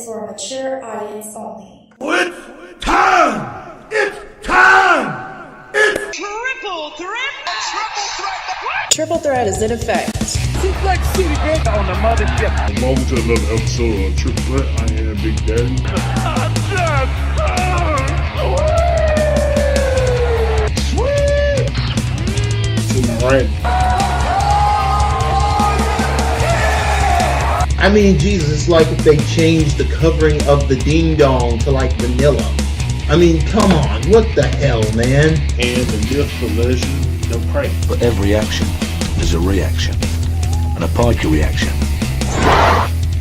is for a mature audience only. It's time! It's time! It's Triple threat! Triple threat is in effect. Suplex City, bitch, on the mothership. Welcome to another episode of Triple Threat. I am Big Daddy. I mean, Jesus, it's like if they changed the covering of the ding dong to like vanilla. I mean, come on, what the hell, man? And the myth, the legend, the prank. For every action, there's a reaction. And a pike reaction.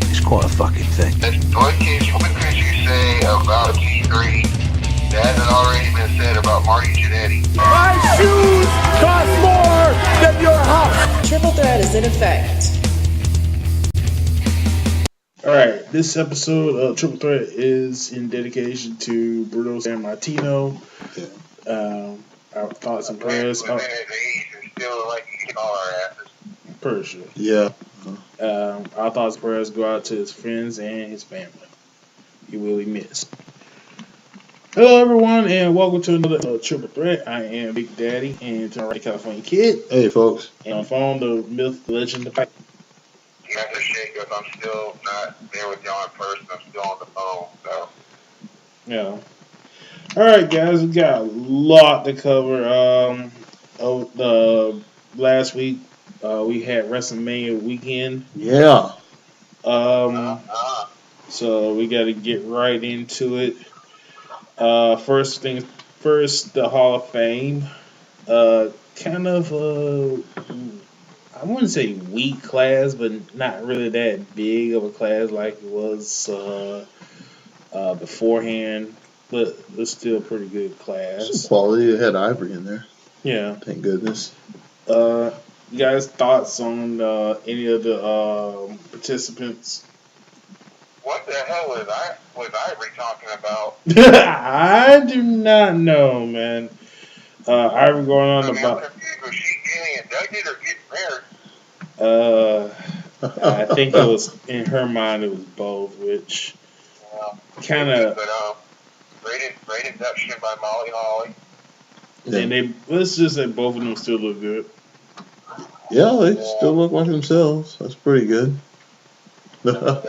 It's quite a fucking thing. What could you say about T3 that hasn't already been said about Marty Jannetty? My shoes cost more than your house. Triple threat is in effect. Alright, this episode of Triple Threat is in dedication to Bruno Sammartino. Our thoughts and prayers. Within his age, and still like you can call our asses. For sure. Yeah. Our thoughts and prayers go out to his friends and his family. He will be missed. Hello, everyone, and welcome to another Triple Threat. I am Big Daddy, and to my right, California Kid. Hey, folks. And on the phone, the myth, the legend, the fight. You have to shake up. I'm still not there with y'all in person. I'm still on the phone, so. Yeah. Alright, guys, we got a lot to cover. Last week, we had Wrestlemania weekend. Yeah. So we got to get right into it. First things first, the Hall of Fame. Kind of I wouldn't say weak class, but not really that big of a class like it was beforehand. But it's still a pretty good class. Some quality. It had Ivory in there. Yeah. Thank goodness. You guys' thoughts on any of the participants? What the hell was Ivory talking about? I do not know, man. Ivory going on I'm about. confused. Was she getting inducted or getting married? I think it was in her mind. It was both, which kind of. But great induction by Molly Holly. Yeah. And let's just say both of them still look good. Yeah, they still look like themselves. That's pretty good. I thought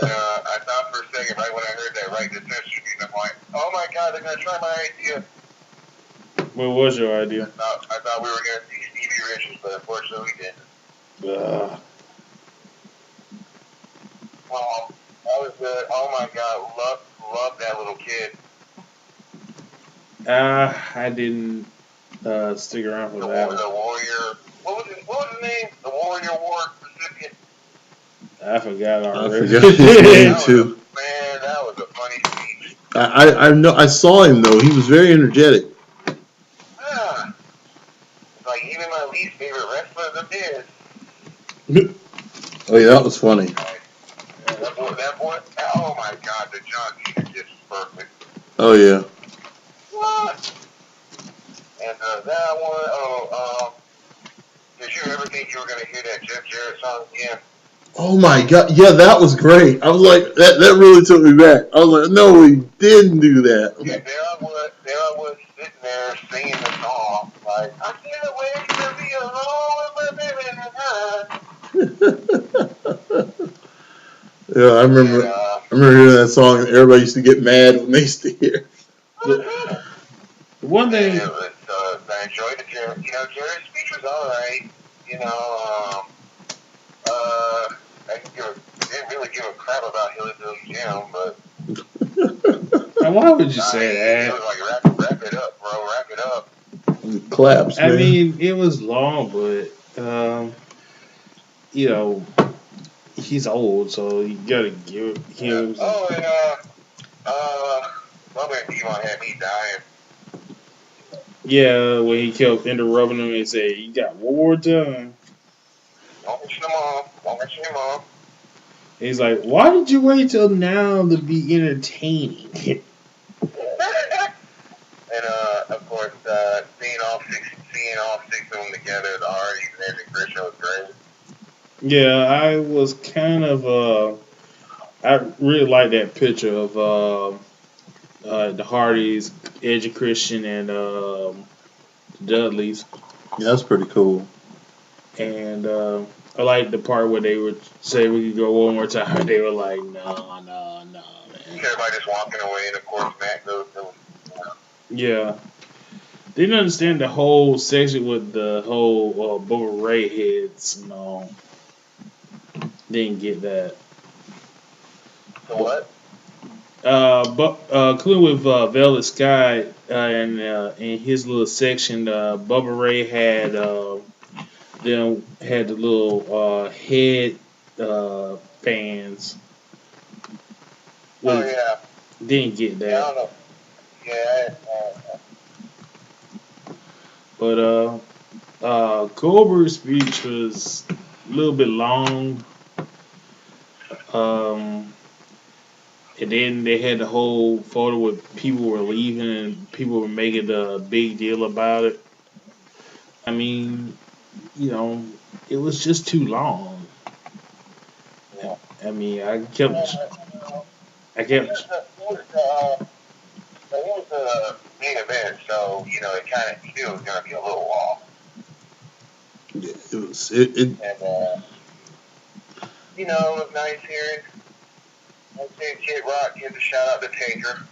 for a second, right when I heard that right decision, I'm like, oh my god, they're gonna try my idea. What was your idea? I thought we were gonna see Stevie Richards, but unfortunately we didn't. Well, that was good. Oh my god, love that little kid. I didn't stick around for that. The Warrior. What was his name? The Warrior Award recipient. I forgot already. I forgot his name too. Man, that was a funny speech. I know. I saw him though. He was very energetic. Yeah. It's like even my least favorite wrestler of his. Oh yeah, that was funny. That boy. Oh my god, the John Cena gif is perfect. Oh yeah. What? And that one, did you ever think you were going to hear that Jeff Jarrett song again? Oh my god, yeah, that was great. I was like, that really took me back. I was like, no, we didn't do that. Yeah, there I was sitting there singing the song, like, I can't wait to be alone with my baby. Yeah, I remember hearing that song, and everybody used to get mad when they used to hear. One thing. I enjoyed it. Jarrett's speech was alright. I didn't really give a crap about Hillbilly Jim, but. Now, why would you say that? It was like, wrap it up, bro, wrap it up. Claps, man. I mean, it was long, but, he's old, so you gotta give him. Oh, and, my man Devon had me dying. Yeah, when he kept interrupting him and said, "You got one more time." Don't mention your mom. Don't mention your mom. He's like, "Why did you wait till now to be entertaining?" And of course, seeing all six of them together, the Hardys and Chris was great. Yeah, I was kind of I really like that picture of the Hardys, Edge and Christian, and Dudleys. Yeah, that's pretty cool. And I like the part where they would say we could go one more time. They were like, no, man. Everybody just walking away, and of course Matt goes. Yeah. Didn't understand the whole section with the whole Bubba Ray heads. No. Didn't get that. So what? Including with Velvet Sky and in his little section, Bubba Ray had them had the little head fans. Oh yeah. Didn't get that. Yeah, I don't know. Yeah. But Goldberg's speech was a little bit long. And then they had the whole photo where people were leaving and people were making a big deal about it. I mean, it was just too long. I mean, I kept. He was the main event, so it kind of still was going to be a little off. Yeah, it was. And it was nice hearing. I see Kid Rock give a shout out to Taker.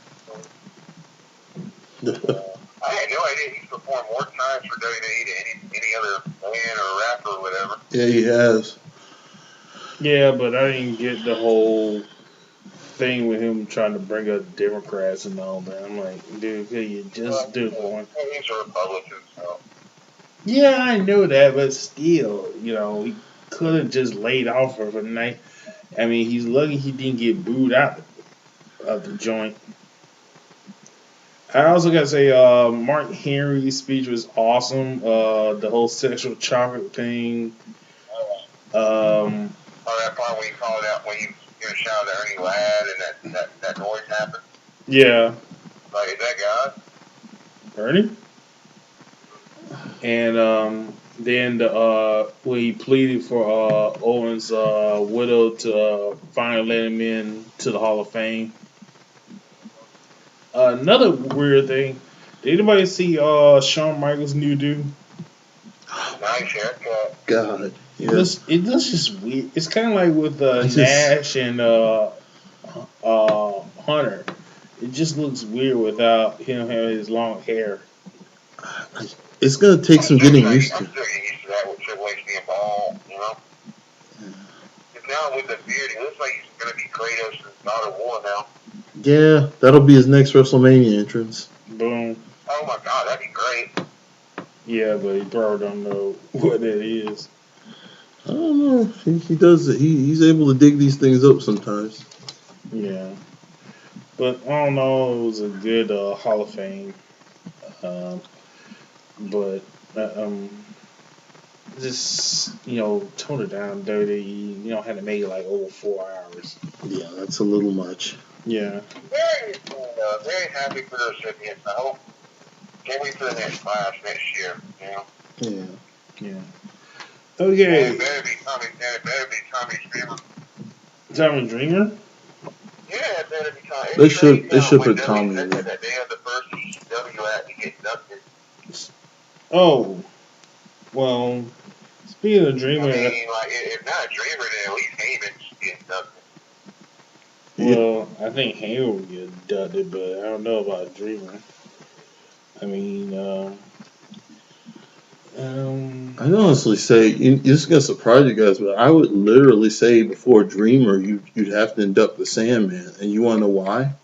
I had no idea he's performed more times for WWE than any other band or rapper or whatever. Yeah, he has. Yeah, but I didn't get the whole thing with him trying to bring up Democrats and all that. I'm like, dude, could you just do one? He's a Republican, so. Yeah, I know that, but still, he could have just laid off for the night. I mean, he's lucky he didn't get booed out of the joint. I also got to say, Mark Henry's speech was awesome. The whole sexual chocolate thing. That part when you called out, when you shouted at Ernie Ladd and that noise happened? Yeah. Like, is that God? Ernie? And then when he pleaded for Owen's widow to finally let him in to the Hall of Fame. Another weird thing. Did anybody see Shawn Michaels' new dude? Nice haircut. God. Yeah. It looks just weird. It's kind of like with Nash and Hunter. It just looks weird without him having his long hair. It's going to take some getting used to. I'm still getting used to that with Triple H being bald, And now with the beard, it looks like he's going to be Kratos' God of War now. Yeah, that'll be his next WrestleMania entrance. Boom. Oh my God, that'd be great. Yeah, but he probably don't know what that is. I don't know. He does it. He's able to dig these things up sometimes. Yeah. But I don't know. It was a good Hall of Fame. But just tone it down, dirty. You don't have to make it like over 4 hours. Yeah, that's a little much. Yeah. Very happy for the recipients. I hope can't wait for the next class next year. Yeah. Yeah. Okay. And it better be Tommy Dreamer. Tommy Dreamer? Yeah, it better be Tommy. They should put Tommy in there. there. They have the first ECW act to get inducted. Oh. Well, speaking of Dreamer. I mean, like, if not Dreamer, then at least Heyman should get inducted. Well, I think Heyman would get inducted, but I don't know about Dreamer. I mean, I'd honestly say, this is going to surprise you guys, but I would literally say before Dreamer, you'd have to induct the Sandman. And you want to know why?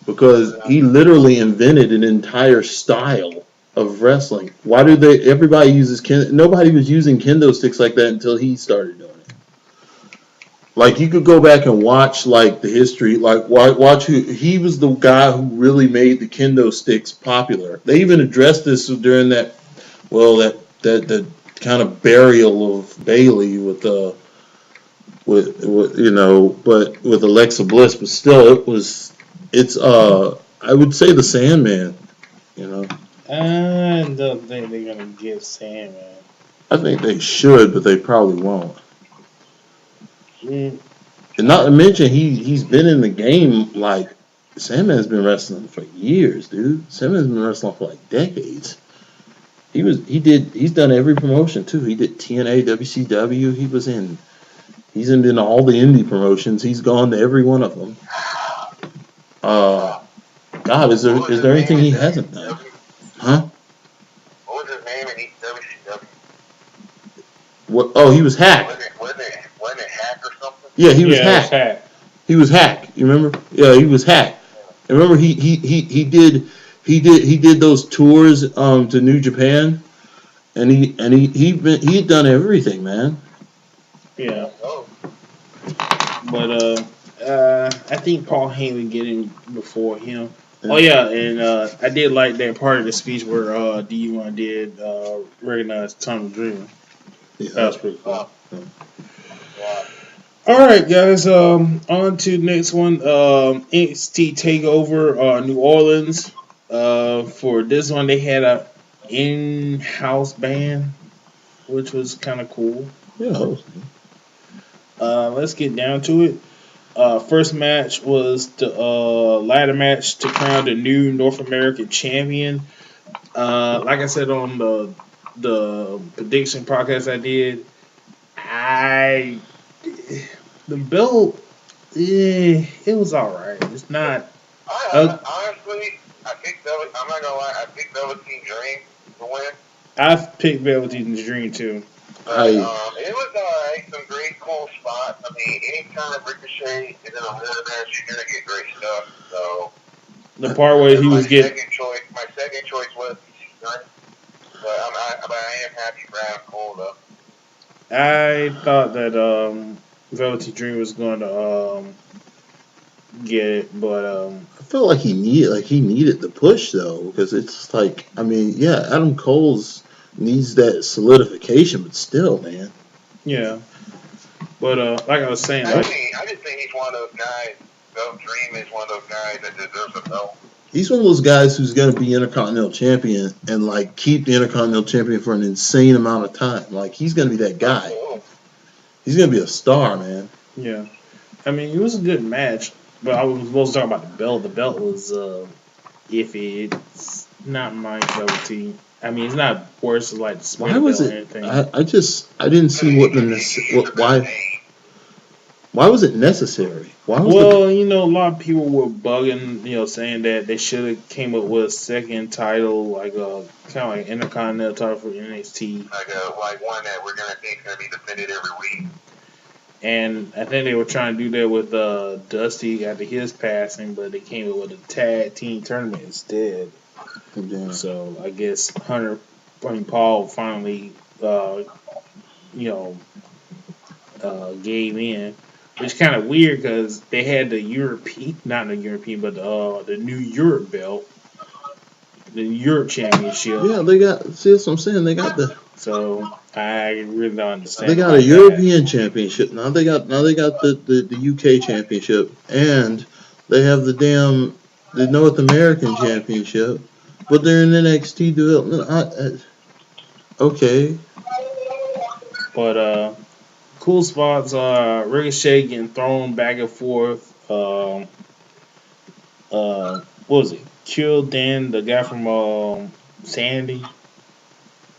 Because he literally invented an entire style of wrestling. Why do everybody uses nobody was using kendo sticks like that until he started doing it. Like, you could go back and watch, like, the history, like, watch he was the guy who really made the kendo sticks popular. They even addressed this during that kind of burial of Bailey with but with Alexa Bliss, but still I would say the Sandman, I don't think they're gonna give Sandman. I think they should, but they probably won't. And not to mention he's been in the game like Sandman's been wrestling for years, dude. Sandman's been wrestling for like decades. He's done every promotion too. He did TNA, WCW. He's in all the indie promotions. He's gone to every one of them. God, is there anything he hasn't done? Huh? What was his name in WCW? What? Oh, he was Hack. Wasn't it Hack or something? Yeah, he was Yeah, it was Hack. Hack. He was Hack. You remember? Yeah, he was Hack. And remember he did those tours to New Japan, and he'd done everything, man. Yeah. Oh, But I think Paul Heyman getting before him. Oh yeah, and I did like that part of the speech where D1 did recognize Tom Dreamer. Yeah. That was pretty cool. yeah. All right, guys. On to the next one. NXT Takeover New Orleans. For this one, they had a in-house band, which was kind of cool. Yeah. Let's get down to it. First match was the ladder match to crown the new North American champion. Like I said on the prediction podcast I did, the belt, it was alright. It's not. Honestly, I'm not gonna lie. I picked Velveteen Dream to win. I've picked Velveteen Dream too. But, it was alright. Some great, cool spots. I mean, anytime Ricochet is in a ladder match, you're gonna get great stuff. So The part where he was getting. My second choice was Dream. But I am happy for Adam Cole though. I thought that Velveteen Dream was going to get it, but I felt like he needed the push though, because it's like, I mean, yeah, Adam Cole's needs that solidification, but still, man. yeah. But like I was saying, I like just think he's one of those guys. Dream is one of those guys that deserves a belt. He's one of those guys who's going to be Intercontinental Champion and like keep the Intercontinental Champion for an insane amount of time. Like he's going to be that guy. He's going to be a star, man. yeah. I mean, it was a good match, but I was supposed to talk about the belt. The belt was iffy. It's not my Velveteen. I mean, it's not worse than like the Spirit Why was belt it? or anything. I didn't see why was it necessary? Why was Well, you know, a lot of people were bugging, saying that they should have came up with a second title, like kind of like Intercontinental title for NXT. Like one that we're gonna think is gonna be defended every week. And I think they were trying to do that with Dusty after his passing, but they came up with a tag team tournament instead. Yeah. So I guess Paul finally, gave in. Which is kind of weird because they had not the European, but the New Europe belt, the Europe Championship. Yeah, they got. See, that's what I'm saying. They got the. So I really don't understand. They got a European Championship now. They got the UK Championship, and they have the North American Championship, but they're in NXT development. Okay. But cool spots. Ricochet getting thrown back and forth. What was it? Kildan, the guy from Sandy.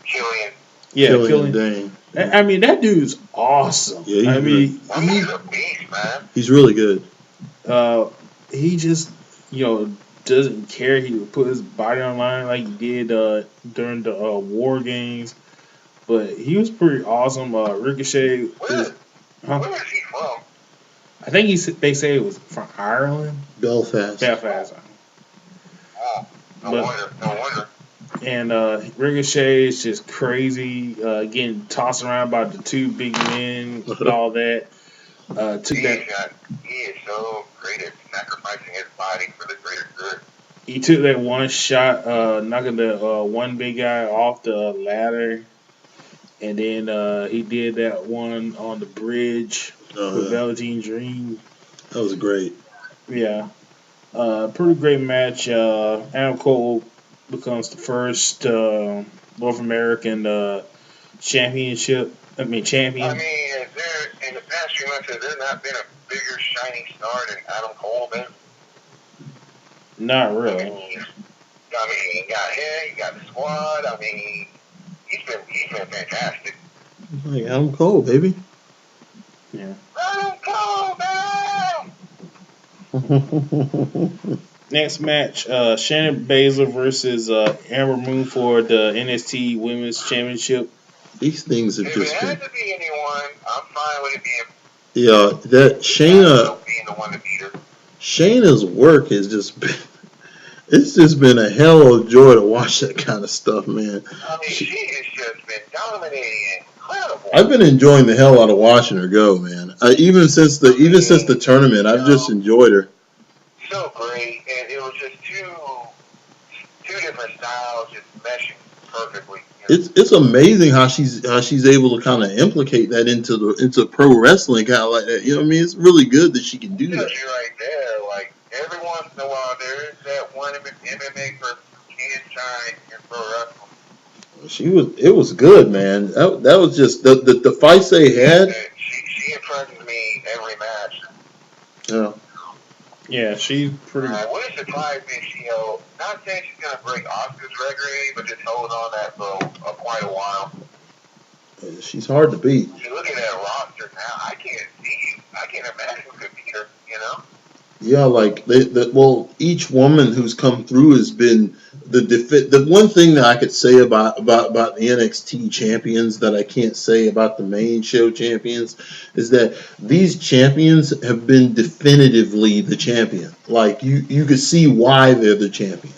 Killian. Yeah, Killian Dane. I mean, that dude's awesome. Yeah, he's a beast, man. He's really good. He just, doesn't care. He would put his body on line like he did during the War Games. But he was pretty awesome. Ricochet. Where is he from? I think they say it was from Ireland. Belfast. Oh, no wonder. And Ricochet is just crazy, getting tossed around by the two big men and all that. He is so great at sacrificing his body for the greater good. He took that one shot, knocking the one big guy off the ladder. And then he did that one on the bridge with Velveteen Dream. That was great. Yeah. Pretty great match. Adam Cole becomes the first North American champion. I mean, in the past few months, has there not been bigger shining star than Adam Cole been? Not I really. mean, he got him, he got the squad. I mean, he's been fantastic. Like Adam Cole, baby. Yeah. Adam Cole, man! Next match, Shannon Baszler versus Amber Moon for the NXT Women's Championship. These things have If just it been. had to be anyone, I'm fine with it being Yeah, that Shayna. being the one to beat her. Shayna's work has just been. It's just been a hell of a joy to watch that kind of stuff, man. I mean, she has just been dominating, incredible. I've been enjoying the hell out of watching her go, man. Even since the tournament, I've just enjoyed her. So great, and it was just two different styles just meshing perfectly. You know? It's amazing how she's able to kind of implicate that into pro wrestling, kind of like that. You know what I mean? It's really good that she can do that. You're right there. Like every once in a while, there is that one MMA person who can shine in pro wrestling. It was good, man. That was just the fights they had. She impresses me every match. Yeah. Yeah, she's pretty. Wouldn't surprise me if she, not saying she's gonna break Oscar's record, but just hold on that for quite a while. She's hard to beat. You look at that roster now. I can't imagine who could beat her. You know. Yeah, like each woman who's come through has been the one thing that I could say about the NXT champions that I can't say about the main show champions is that these champions have been definitively the champion. Like you could see why they're the champion,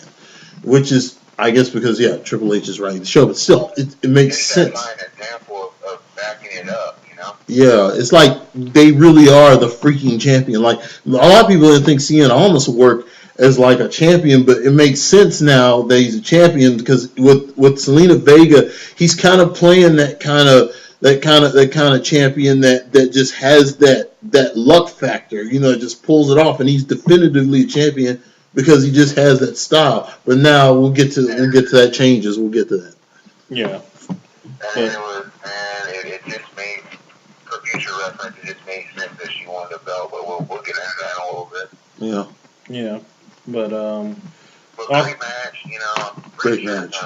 which is I guess because Triple H is running the show, but still it makes sense. It's an example of backing it up. Yeah, it's like they really are the freaking champion. Like a lot of people didn't think Cien almost work as like a champion, but it makes sense now that he's a champion because with Selena Vega, he's kind of playing that kind of champion that just has that luck factor. You know, just pulls it off, and he's definitively a champion because he just has that style. But now we'll get to that changes. We'll get to that. Yeah. It just made. For future reference, it just made sense that she wanted a belt, but we'll get into that in a little bit. Yeah. Yeah. But great match, Great match.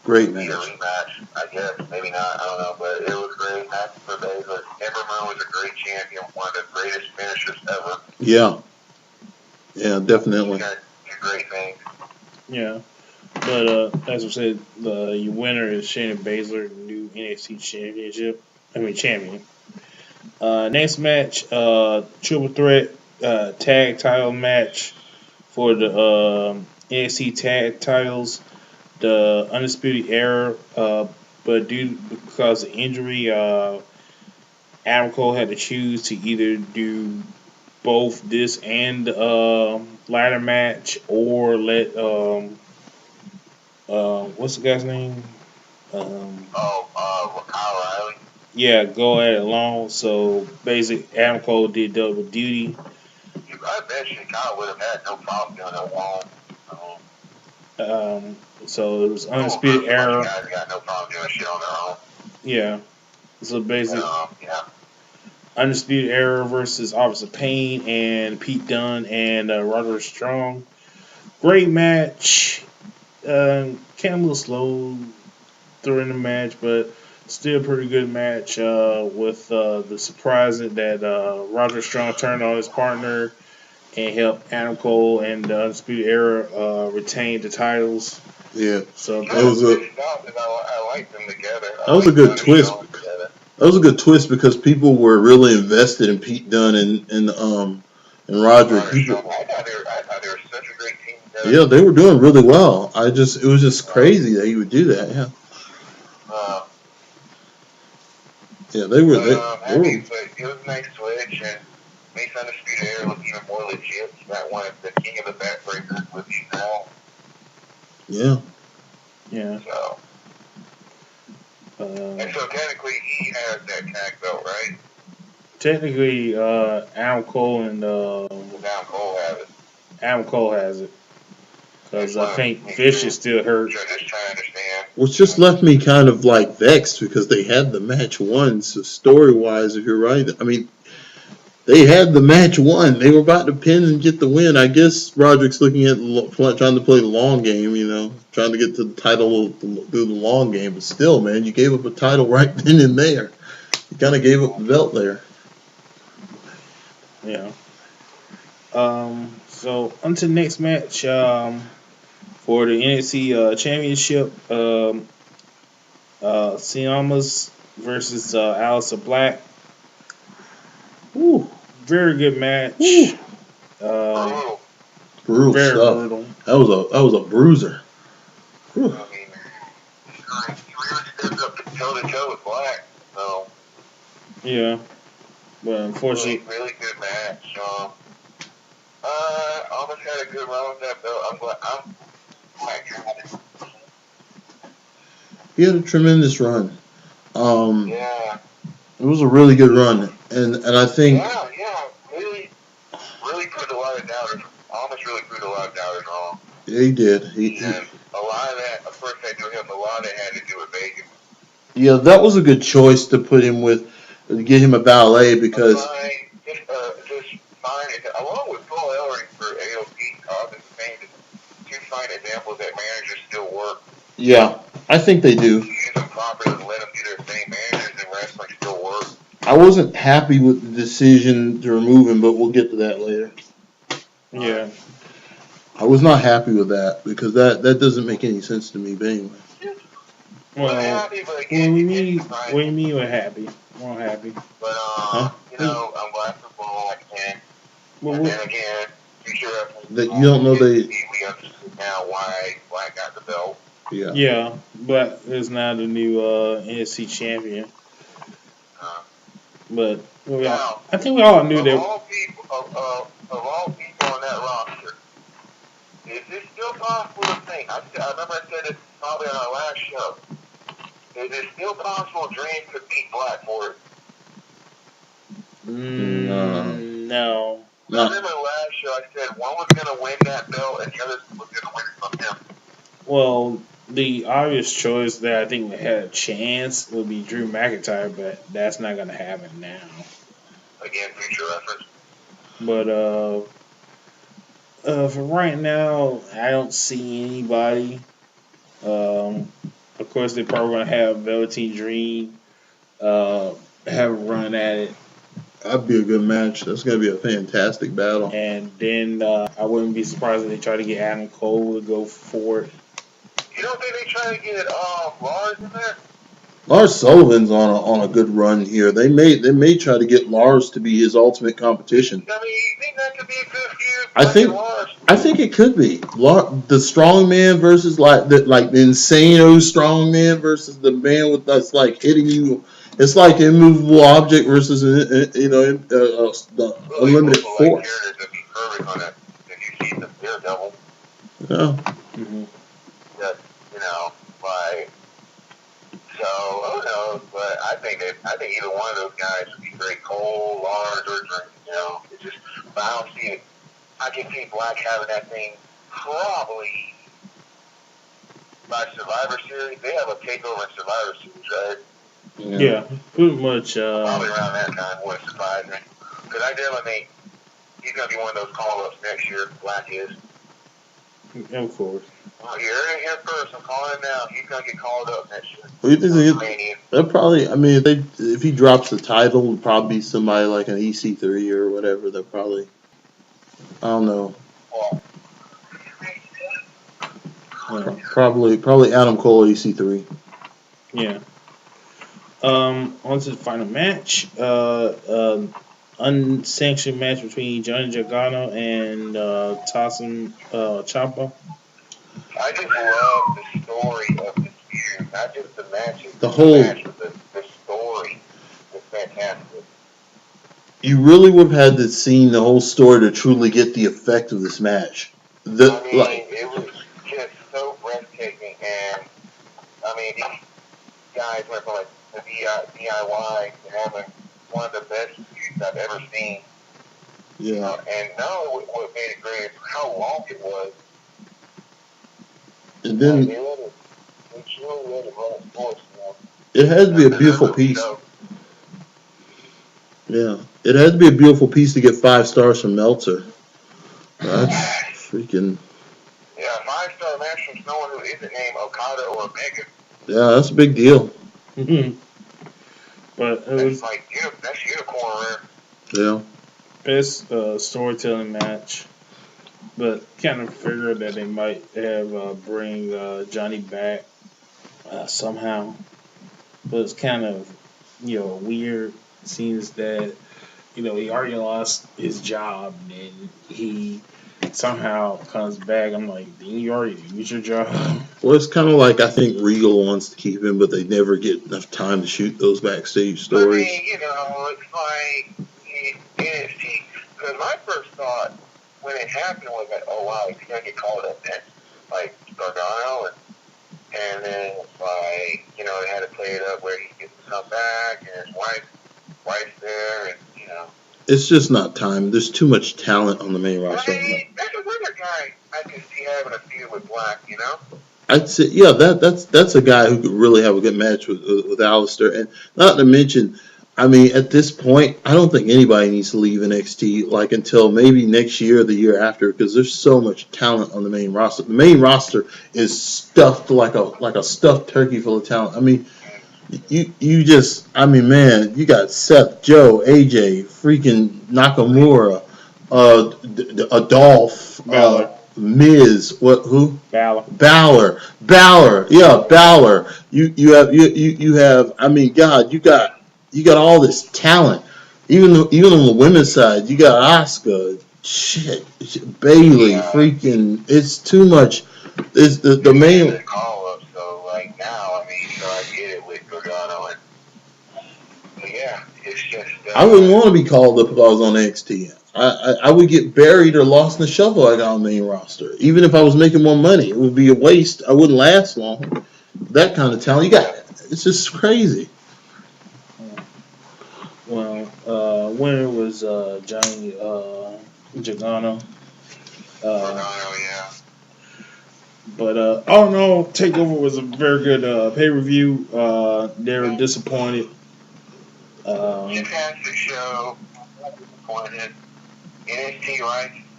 Great match. Rematch, I guess. Maybe not. I don't know. But it was a great match for Baszler. Amber Moon was a great champion. One of the greatest finishers ever. Yeah. Yeah, definitely. She got great things. Yeah. But as I said, your winner is Shayna Baszler, new NXT champion. Next match, triple threat tag title match for the NXT tag titles. The Undisputed Era, but because of injury, Adam Cole had to choose to either do both this and ladder match, or let what's the guy's name? Kyle O'Reilly. Yeah, go at it alone. So basically, Adam Cole did double duty. I bet you Kyle would have had no problem doing it alone. So it was Undisputed Era. Guys got no problem doing shit on their own. Yeah. So basically, yeah. Undisputed Era versus Officer Payne and Pete Dunne and Roderick Strong. Great match. Kind of a little slow during the match, but still pretty good match with the surprise that Roderick Strong turned on his partner and helped Adam Cole and the Undisputed Era retain the titles. Yeah. So that was I like them together. That was a good twist. That was a good twist because people were really invested in Pete Dunne and Roderick. People, I thought they were such a great team together. Yeah, they were doing really well. It was just crazy that he would do that. Yeah. Yeah, they were. But it was a nice switch and makes Undisputed Era look even more legit. That one, the king of the backbreakers with you now. Yeah. Yeah. So. And so technically he has that tag belt, right? Technically, Adam Cole and Adam Cole has it. Because I think Fish is still hurt. Just trying to understand. Which just left me kind of like vexed because they had the match won. So story wise, if you're right, I mean, They had the match won. They were about to pin and get the win. I guess Roderick's looking at trying to play the long game, trying to get to the title through the long game. But still, man, you gave up a title right then and there. You kind of gave up the belt there. Yeah. So on to the next match. For the NXT Championship, Siamas versus Aleister Black. Ooh, very good match. Brutal very stuff. brutal. That was a bruiser. Whew. I mean, he really stepped up toe to toe with Black. So Yeah, but unfortunately, really good match. Almost had a good run with that belt. I'm glad. He had a tremendous run. Yeah. It was a really good run, and I think really proved a lot of doubters. Almost really proved a lot of doubters wrong. Yeah, he did. And a lot of that, of course, had to do with him. A lot of it had to do with Bacon. Yeah, that was a good choice to put him with, to get him a ballet because. Just fine, along with Paul Ellering for AOP, Cobb is two fine examples that managers still work. Yeah, I think they do. Use them properly and let them do their thing. Managers in wrestling still work. I wasn't happy with the decision to remove him, but we'll get to that later. yeah. I was not happy with that because that doesn't make any sense to me. But anyway. Well, happy, but what do you mean we're happy? We're happy. But I'm glad for Paul. I can. And then again, future reference. That you don't know they. We understand now why Black got the belt. Yeah. Yeah, Black is now the new NXT champion. But I think we all knew that. Of all people on that roster, is it still possible to think? I remember I said it probably on our last show. Is it still possible Dream could beat Black for it? No. I remember last show I said one was going to win that belt and the other was going to win it from him. Well, the obvious choice that I think had a chance would be Drew McIntyre, but that's not going to happen now. Again, future reference. But for right now, I don't see anybody. Of course, they're probably going to have Velveteen Dream have a run at it. That'd be a good match. That's going to be a fantastic battle. And then I wouldn't be surprised if they try to get Adam Cole to go for it. You don't think they try to get Lars in there? Lars Sullivan's on a good run here. They may try to get Lars to be his ultimate competition. I mean, you think that could be a good feud? I think it could be the strong man versus like the insane strong man versus the man with that's like hitting you. It's like immovable object versus the unlimited force. Would be perfect on that. If you see the Daredevil. Yeah. Mm-hmm. That like. So who knows? But I think either one of those guys would be great. Cole, Lars, or Dream. It's just, but I don't see it. I can see Black having that thing probably by Survivor Series. They have a takeover in Survivor Series, right? Yeah, pretty much. Probably around that time wouldn't surprise me. Because I definitely think he's going to be one of those call-ups next year. Black is. Of course. Well, you heard it here first. I'm calling him now. He's going to get called up next year. What do you think? They'll probably. I mean, if he drops the title, it'll probably be somebody like an EC3 or whatever. They'll probably. I don't know. Probably Adam Cole EC3. Yeah. On to the final match. Unsanctioned match between Johnny Gargano and Tassim Ciampa. I just love the story of this feud, not just the matches. The story is fantastic. You really would have had to seen the whole story to truly get the effect of this match. It was just so breathtaking, and these guys went from the DIY to having one of the best feuds I've ever seen. Yeah. And not only what made it great is how long it was. And then it had to be a beautiful piece. Yeah. It had to be a beautiful piece to get 5 stars from Meltzer. That's freaking. Yeah, 5-star match from someone who isn't named Okada or Omega. Yeah, that's a big deal. But it That's was like that's unicorn rare. Yeah. best storytelling match. But kind of figured that they might have bring Johnny back somehow. But it's kind of weird. Seems that he already lost his job and he somehow comes back. I'm like, didn't you already lose your job? Well, it's kind of like I think Regal wants to keep him, but they never get enough time to shoot those backstage stories. I mean, it's like NXT. Because my first thought when it happened was that, oh wow, he's gonna get called up next, like Gargano, and then it's like they had to play it up where he gets to come back and his wife's there, and It's just not time. There's too much talent on the main I roster. mean, there's another guy I can see having a feud with Black, I'd say, yeah, that's a guy who could really have a good match with Alistair. And not to mention, I mean, at this point, I don't think anybody needs to leave NXT like until maybe next year or the year after, because there's so much talent on the main roster. The main roster is stuffed like a stuffed turkey full of talent. I mean, man, you got Seth, Joe, AJ, freaking Nakamura, Adolph, Balor. Miz, who? Balor. Balor, yeah, Balor. You have. I mean, God, you got all this talent. Even on the women's side, you got Asuka, Bailey, freaking. It's too much. It's the main. call up, so like now, I get it with Gargano, but yeah, it's just. I wouldn't want to be called up if I was on NXT. I would get buried or lost in the shuffle like on the main roster. Even if I was making more money, it would be a waste. I wouldn't last long. That kind of talent, it's just crazy. Well, winner was Johnny Gargano. Yeah. But all in all, Takeover was a very good pay-per-view. They were disappointed. Fantastic show. Disappointed. NXT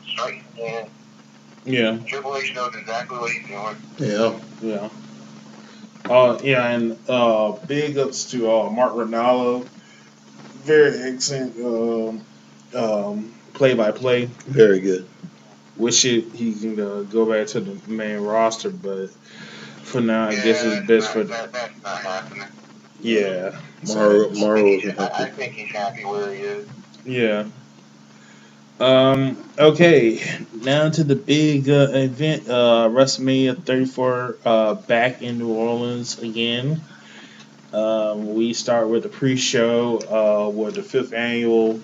strikes again. Yeah. Triple H knows exactly what he's doing. Yeah. And big ups to Mark Ronaldo. Very excellent play-by-play. Very good. Wish he can go back to the main roster, but for now, I guess it's best for. That's not happening. Yeah. Mauro I think he's happy where he is. Yeah. Okay. Now to the big event, WrestleMania 34, back in New Orleans again. We start with the pre-show with the 5th annual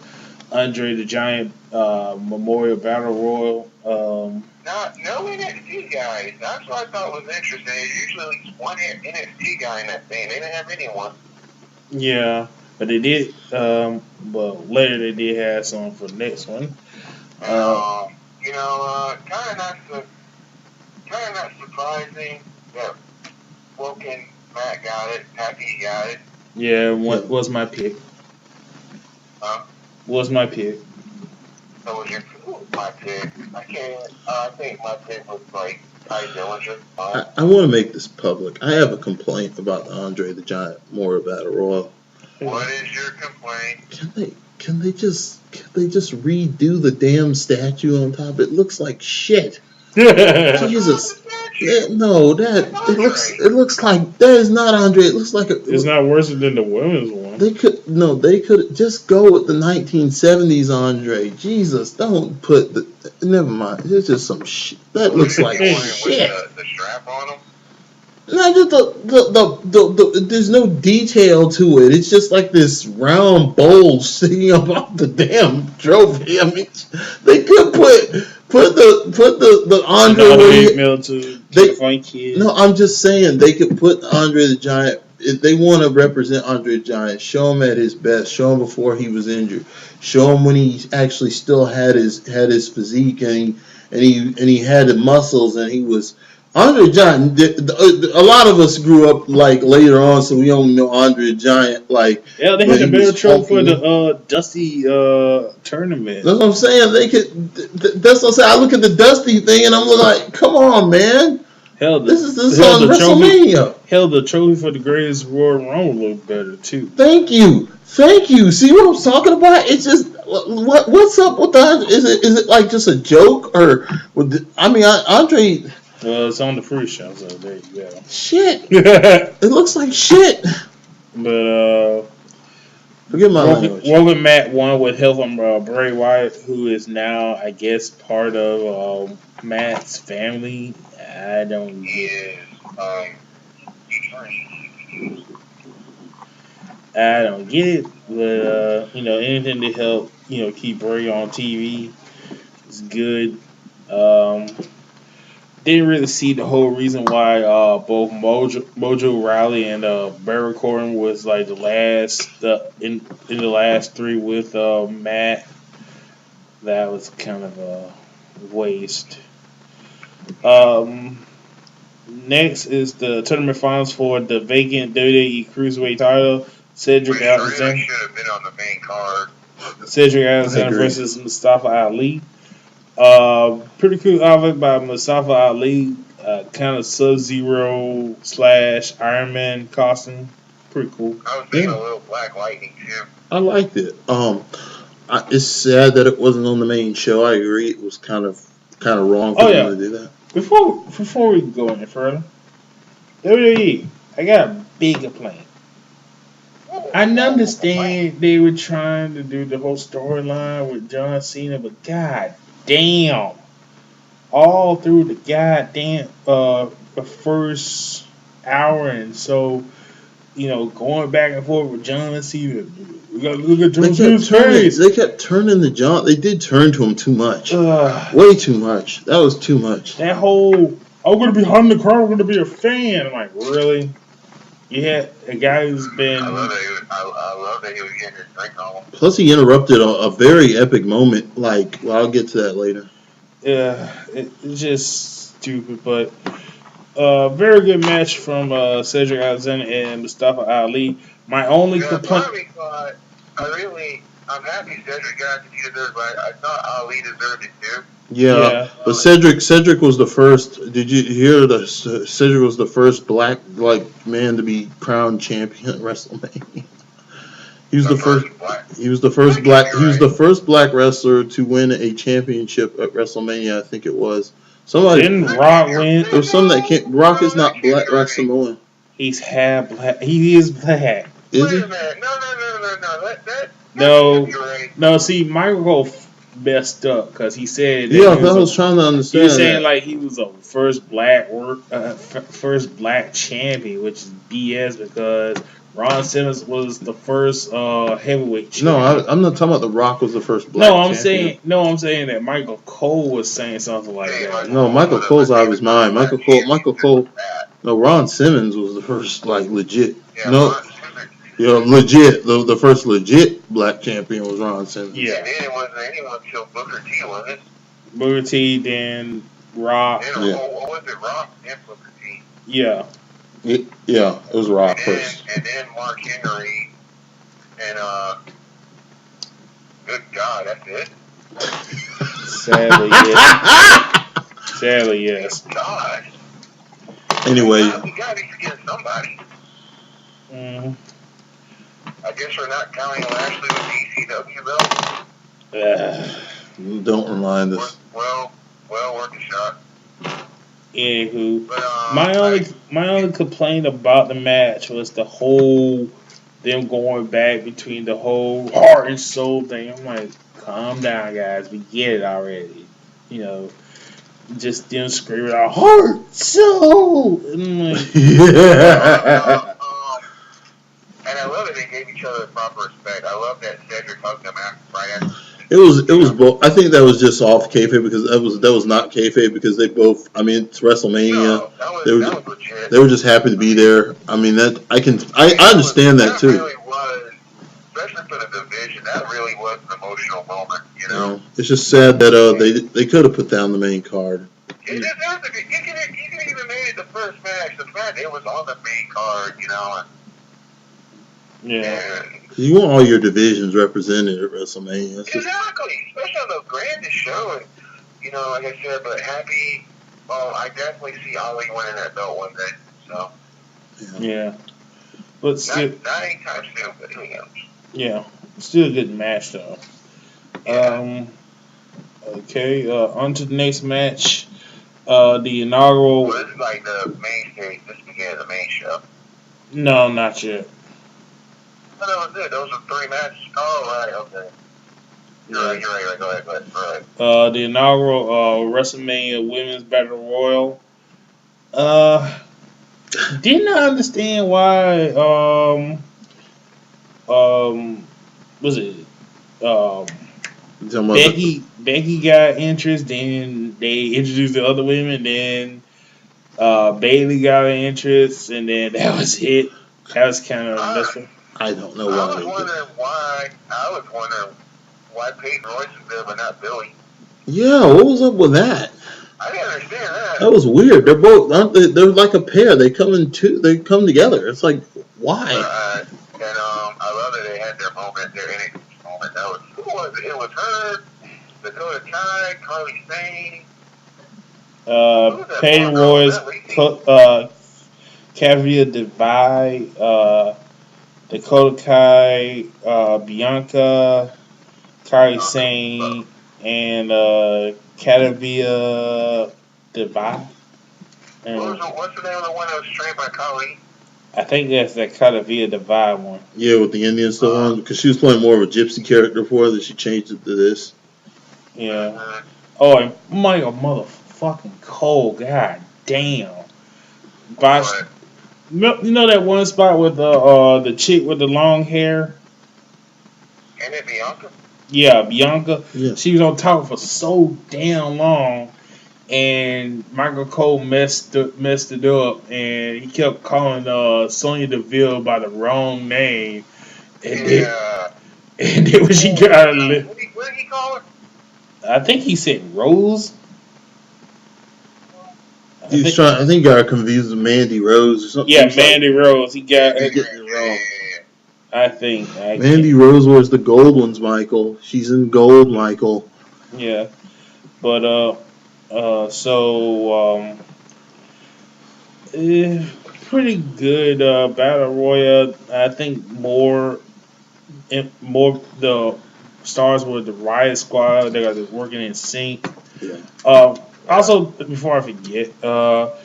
Andre the Giant Memorial Battle Royal. No NXT guys. That's what I thought was interesting. There's usually at least one NXT guy in that thing. They didn't have anyone. Yeah, but they did. Later they did have some for the next one. Kind of not surprising that Woken Matt got it. Happy got it. Yeah, what was my pick? Was my pick. So was my pick? I think my pick was like Ty Dillinger. I want to make this public. I have a complaint about the Andre the Giant Memorial Battle Royal. What is your complaint? Can they just redo the damn statue on top? It looks like shit. Jesus. No, it looks like that is not Andre. It looks like it's not worse than the women's one. They could just go with the 1970s Andre. Jesus, don't put never mind. It's just some shit. That looks like shit. With the strap on them? No, just there's no detail to it. It's just like this round bowl sticking up off the damn trophy. I mean, they could put the Andre No, I'm just saying they could put Andre the Giant. If they want to represent Andre the Giant, show him at his best. Show him before he was injured. Show him when he actually still had his physique and he had the muscles and he was Andre Giant. A lot of us grew up like later on, so we only know Andre Giant like Yeah, they when had the he better was trophy for funky. the Dusty tournament. That's what I'm saying. They could. That's what I'm saying. I look at the Dusty thing and I'm like, come on, man. Hell, This hell on the trophy, WrestleMania. hell the trophy for the greatest Royal Rumble looked better too. Thank you. See what I'm talking about? It's just what's up with that? Is it like just a joke or? Andre. Well, it's on the free show, so there you go. Shit. But It looks like shit. Forget my language. Wogan Matt won with help from Bray Wyatt, who is now, I guess, part of Matt's family. I don't get it. I don't get it, but anything to help keep Bray on TV is good. Didn't really see the whole reason why both Mojo Rawley and Baron Corbin was like in the last three with Matt. That was kind of a waste. Next is the tournament finals for the vacant WWE Cruiserweight title. Cedric Alexander should have been on the main card. Cedric Alexander versus Mustafa Ali. Pretty cool outfit by Mustafa Ali. Kind of Sub-Zero / Iron Man costume. Pretty cool. I was thinking a little Black Lightning too. I liked it. It's sad that it wasn't on the main show. I agree. It was kind of wrong for them to do that. Before we go any further, WWE, I got a big complaint. I understand they were trying to do the whole storyline with John Cena, but god damn, all through the goddamn the first hour and so, going back and forth with John Cena. We gotta look at John Cena's face. They kept turning the John. They did turn to him too much. Way too much. That was too much. That whole, I'm gonna be behind the crowd. I'm gonna be a fan. I'm like, really? You had a guy who's been. I love that he was getting his drink on. Plus, he interrupted a very epic moment. Like, well, I'll get to that later. Yeah, it's just stupid, but very good match from Cedric Alexander and Mustafa Ali. My only complaint. I'm happy Cedric got it. He deserved it. I thought Ali deserved it too. Yeah, but Cedric was the first. Did you hear that Cedric was the first black man to be crowned champion at WrestleMania? He was the first. He was the first black. He was the first black wrestler to win a championship at WrestleMania. I think it was. Didn't Rock win? There was some that can't. Rock is not black. Rock Samoan. He's half black. He is black. Is he? Wait a minute. No. No. See, Michael Cole messed up because he said. Yeah, I was trying to understand. He was saying like he was a first black champion, which is BS because Ron Simmons was the first heavyweight champion. No, I'm not talking about The Rock was the first black champion. I'm saying that Michael Cole was saying something like that. No, Michael Cole's out of his mind. Michael Cole. No, Ron Simmons was the first legit. Legit. The first legit black champion was Ron Simmons. Yeah. And then it wasn't anyone until Booker T, was it? Booker T, then Rock. Or was it Rock and Booker T? Yeah. It was Rock first. And then Mark Henry. And, good God, that's it? Sadly, yes. Sadly, yes. Good God. Anyway. We gotta be forgetting somebody. Mm-hmm. I guess we're not counting Lashley with the ECW belt. Don't remind us. Well, worth a shot. Anywho, But, my only complaint about the match was the whole them going back between the whole heart and soul thing. I'm like, calm down, guys. We get it already. Just them screaming out heart, soul. And I'm like, and I love that they gave each other proper respect. I love that Cedric hugged him right after. It was both. I think that was just off kayfabe because that was not kayfabe because they both. I mean, it's WrestleMania. No, that was legit. They were just happy to be there. I mean, I understand that too. Really was, especially for the division. That really was an emotional moment. It's just sad that they could have put down the main card. You can even made it the first match. The fact it was on the main card, you know. Yeah. You want all your divisions represented at WrestleMania. Exactly, especially on the grandest show. And, you know, like I said, but happy. Oh, I definitely see Ali winning that belt one day. So. Yeah. But still, not anytime soon, but who knows? yeah, still a good match though. Yeah. Okay. On to the next match. The inaugural. Well, this is like the main stage. This began the main show. No, not yet. Oh, that was it. Those were 3 matches. Oh, right. Okay. You're right. Go ahead. The inaugural WrestleMania Women's Battle Royal. Did not understand why. Was it Becky got interest, then they introduced the other women, then Bailey got an interest, and then that was it. That was kind of messy. I don't know why. I was wondering why Peyton Royce was there, but not Billy. Yeah, what was up with that? I didn't understand that. That was weird. They're both they're like a pair. They come together. It's like, why? And I love that they had their moment, their NXT moment. That was who was it? It was her, Dakota Kai, Carly Sane. Peyton Royce, Kavia Divide, Dakota Kai, Bianca, Kari Sane, and Kavia Divide. What's the name of the one that was trained by Kali? I think that's that Kavia Divide one. Yeah, with the Indian stuff on, because she was playing more of a gypsy character before, that she changed it to this. Yeah. Oh, and Michael motherfucking Cole, god damn. You know that one spot with the chick with the long hair? And it Bianca? Yeah, Bianca. Yeah. She was on top for so damn long, and Michael Cole messed it up, and he kept calling Sonya Deville by the wrong name. And then when she got her, what did he call her? I think he said Rose. I think he got her confused with Mandy Rose or something. Yeah, Mandy Rose. He got her getting it wrong. I think. Mandy Rose wears the gold ones, Michael. She's in gold, Michael. Yeah. But, pretty good Battle Royale. I think more the stars with the Riot Squad. They got working in sync. Yeah. Also, before I forget, I thought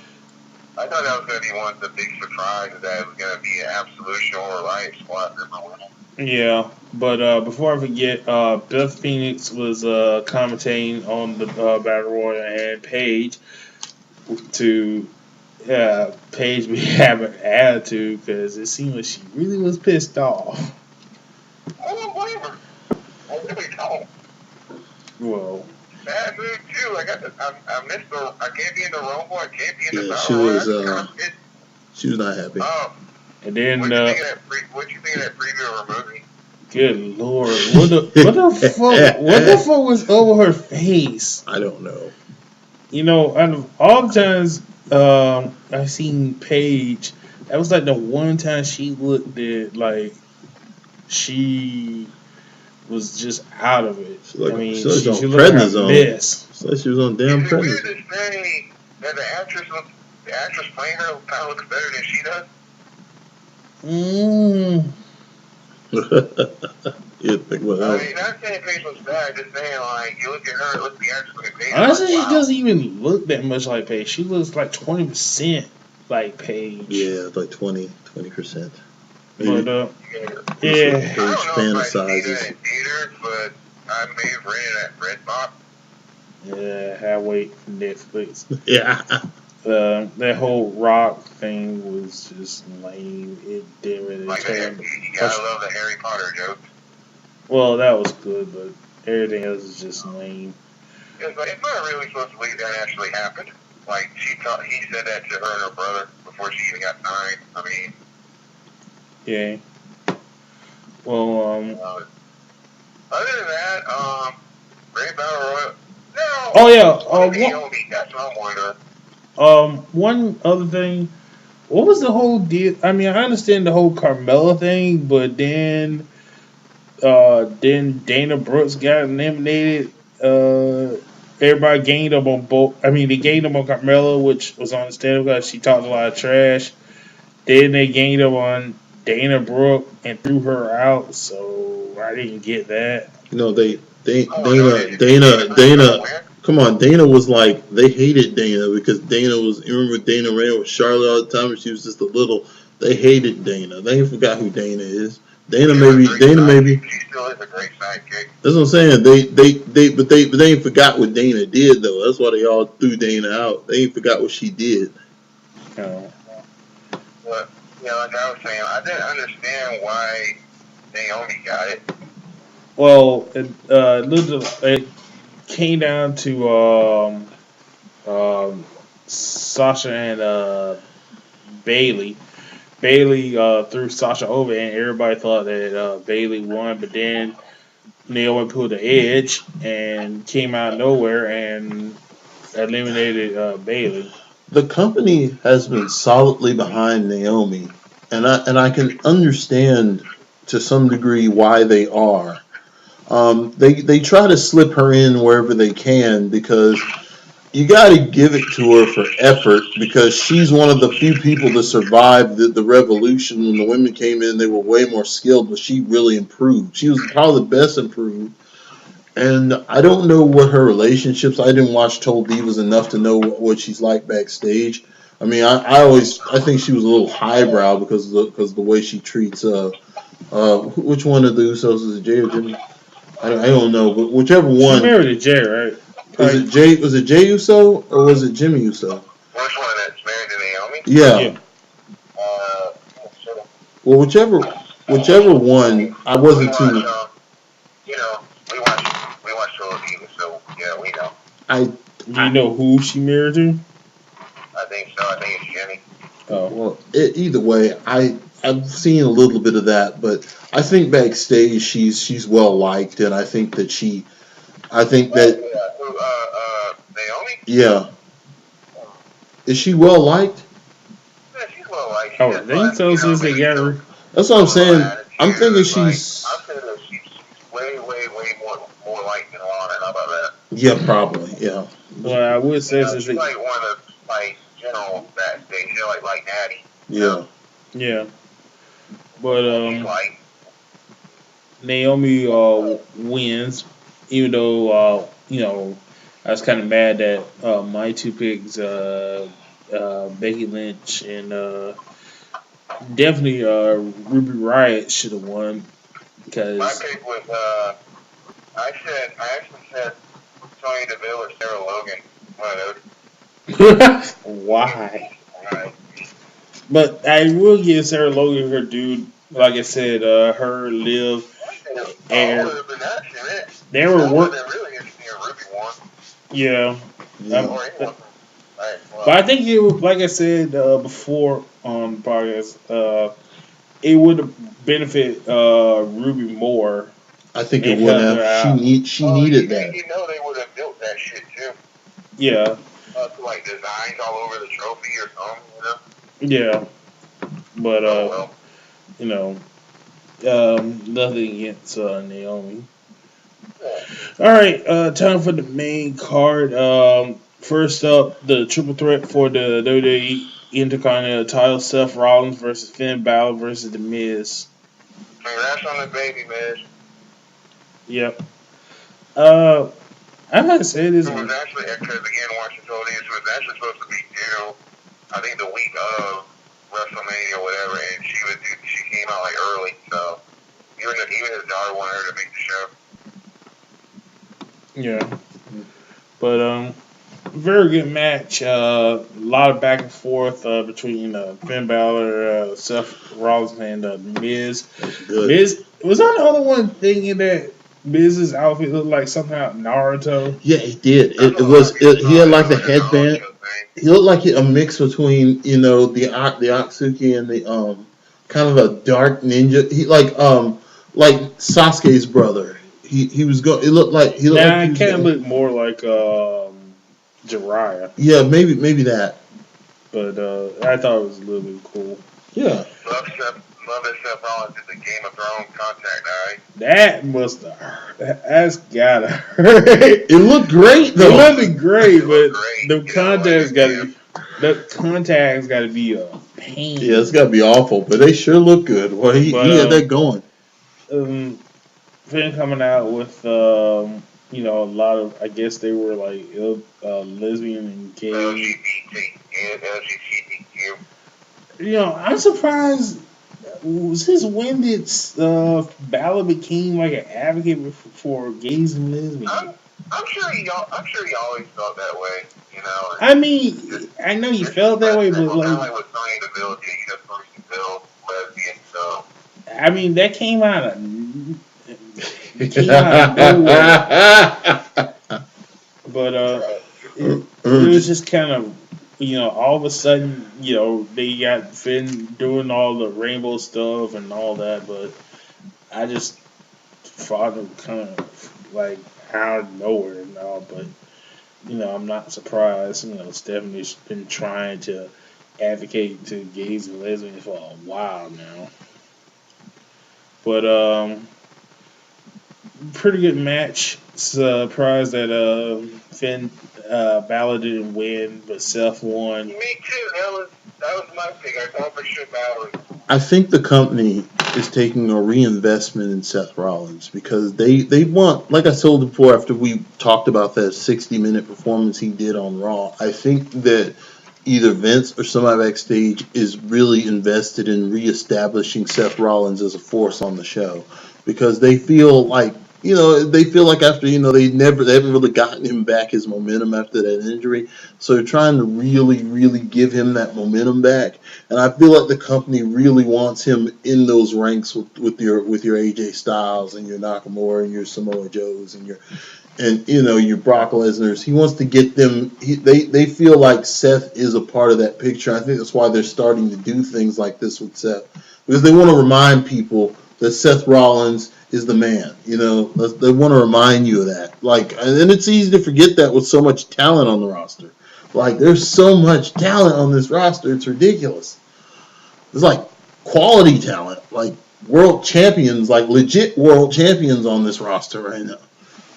that was going to be one of the big surprises, that it was going to be an Absolution or a Riot Squad member winning. Yeah, but before I forget, Beth Phoenix was commentating on the Battle Royal, and Paige be having an attitude because it seemed like she really was pissed off. I don't blame her. I really don't. Well, bad mood too. I missed the. I can't be in the Rumble. I can't be in the Battle Royal. She was not happy. And then what you think of that preview of her movie? Good Lord, what the fuck was over her face? I don't know. You know, out of all the times I seen Paige, that was like the one time she looked at like she was just out of it. She looked like a mess. It's like she was on damn prednisone. Is it weird to say that the actress playing her kind of looks better than she does? You think what I else? mean, not saying Paige looks bad, just saying, like, you look at her, look at the actress, look at Paige. Honestly, like, wow. She doesn't even look that much like Paige. She looks like 20% like Paige. Yeah, like 20%. But, I don't know Paige fantasizes. If I see that in theaters, but I may have rented it at Redbox. Yeah, I wait for Netflix. Yeah. That whole rock thing was just lame. It didn't really turn. You gotta love the Harry Potter jokes. Well, that was good, but everything else is just lame. It's not really supposed to believe that actually happened. Like, he said that to her and her brother before she even got signed. I mean... Yeah. Well, other than that, Great Battle Royal... No! Oh, yeah. That's what I'm wondering. One other thing. What was the whole deal? I mean, I understand the whole Carmella thing, but then Dana Brooks got eliminated. Everybody gained up on both. I mean, they gained up on Carmella, which was understandable because she talked a lot of trash. Then they gained up on Dana Brooke and threw her out. So I didn't get that. Dana. Come on, Dana was like they hated Dana because Dana was. You remember Dana ran with Charlotte all the time, and she was just a little. They hated Dana. They forgot who Dana is. Dana maybe. She still is a great sidekick. That's what I'm saying. But they ain't forgot what Dana did though. That's why they all threw Dana out. They ain't forgot what she did. Oh. But like I was saying, I didn't understand why Naomi got it. Well, it came down to Sasha and Bailey. Bailey threw Sasha over, and everybody thought that Bailey won, but then Naomi pulled the edge and came out of nowhere and eliminated Bailey. The company has been solidly behind Naomi, and I can understand to some degree why they are. They try to slip her in wherever they can because you got to give it to her for effort because she's one of the few people to survive the revolution. When the women came in, they were way more skilled, but she really improved. She was probably the best improved. And I don't know what her relationships. I didn't watch Total Divas enough to know what she's like backstage. I mean, I think she was a little highbrow because of the way she treats which one of the Usos is it, Jay or Jimmy? I don't know, but whichever one. She married a Jay, right? Was it Jay Uso or was it Jimmy Uso? Which one that's married to Naomi? Yeah. Well, whichever one, I wasn't too. We watch Total Divas, so yeah, we know. You know who she married to? I think so. I think it's Jimmy. Oh well, either way, I've seen a little bit of that, but I think backstage she's well liked, and I think that Naomi? Yeah. Is she well liked? Yeah, she's well liked. I think so since they got her. That's what I'm saying. I'm thinking she's. I'm saying that she's way more liked than Lana. How about that? Yeah, probably. Yeah. Well, I would say since she's like one of general backstage, like Natty. Yeah. Yeah. But Naomi wins, even though I was kind of mad that my two picks, Becky Lynch and definitely Ruby Riott should have won because my pick was I actually said Sonya Deville or Sarah Logan. One of those. Why? Right. But I will give Sarah Logan her due. Like I said, her Liv and they were working. Really interesting Ruby won. Yeah. Right, well, But I think it would, like I said before on the podcast, it would have benefited Ruby more. I think it would have. She needed that. You know they would have built that shit too. Yeah. Like designs all over the trophy or something, Yeah. But nothing against Naomi. All right, time for the main card. First up, the triple threat for the WWE Intercontinental title: Seth Rollins versus Finn Balor versus The Miz. Congrats on the baby, Miz. Yep. I gotta say this. It was actually, because again, watching Total Divas, it was actually supposed to be due, I think, the week of Wrestlemania or whatever, and she came out early, so even his daughter wanted her to make the show. Yeah. But very good match. A lot of back and forth between Finn Balor, Seth Rollins, and Miz. Miz, was I the only one thinking that Miz's outfit looked like something out of Naruto? Yeah, it did. He had like the headband. He looked like a mix between the Akatsuki and the kind of a dark ninja. He like Sasuke's brother. He was going. It looked like he. Nah, it kind of looked more like Jiraiya. Yeah, maybe that. But I thought it was a little bit cool. Yeah. Love that Seth Rollins did the Game of Thrones contact, alright? That must have hurt. That's gotta hurt. It looked great It though. looked great, but great. the You know, contact's like, gotta the contact's gotta be a pain. Yeah, it's gotta be awful, but they sure look good. Well, he had that going. Finn coming out with you know, a lot of, I guess they were like lesbian and gay. LGBTQ. You know, I'm surprised. Since when did Balor became like an advocate for gays and lesbians? I'm sure he always felt that way, you know. I mean, I know you felt that way, but kind of like with Sonny Deville, he just first Deville, lesbian, so. I mean, that came out of nowhere. But it was just kind of, you know, all of a sudden, you know, they got Finn doing all the rainbow stuff and all that, but I just thought it kind of like out of nowhere and all. But you know, I'm not surprised. You know, Stephanie's been trying to advocate to gays and lesbians for a while now. But pretty good match. Surprised that Finn Balor didn't win, but Seth won. Me too. That was my pick. I thought for sure Balor. I think the company is taking a reinvestment in Seth Rollins because they want, like I told before after we talked about that 60-minute performance he did on Raw, I think that either Vince or somebody backstage is really invested in reestablishing Seth Rollins as a force on the show because they feel like, you know, after, you know, they haven't really gotten him back his momentum after that injury. So they're trying to really, really give him that momentum back. And I feel like the company really wants him in those ranks with your AJ Styles and your Nakamura and your Samoa Joes and your Brock Lesnar's. He wants to get them. They feel like Seth is a part of that picture. I think that's why they're starting to do things like this with Seth because they want to remind people that Seth Rollins is the man. You know, they want to remind you of that. Like, and it's easy to forget that with so much talent on the roster. Like, there's so much talent on this roster, it's ridiculous. There's like quality talent, like world champions, like legit world champions on this roster right now.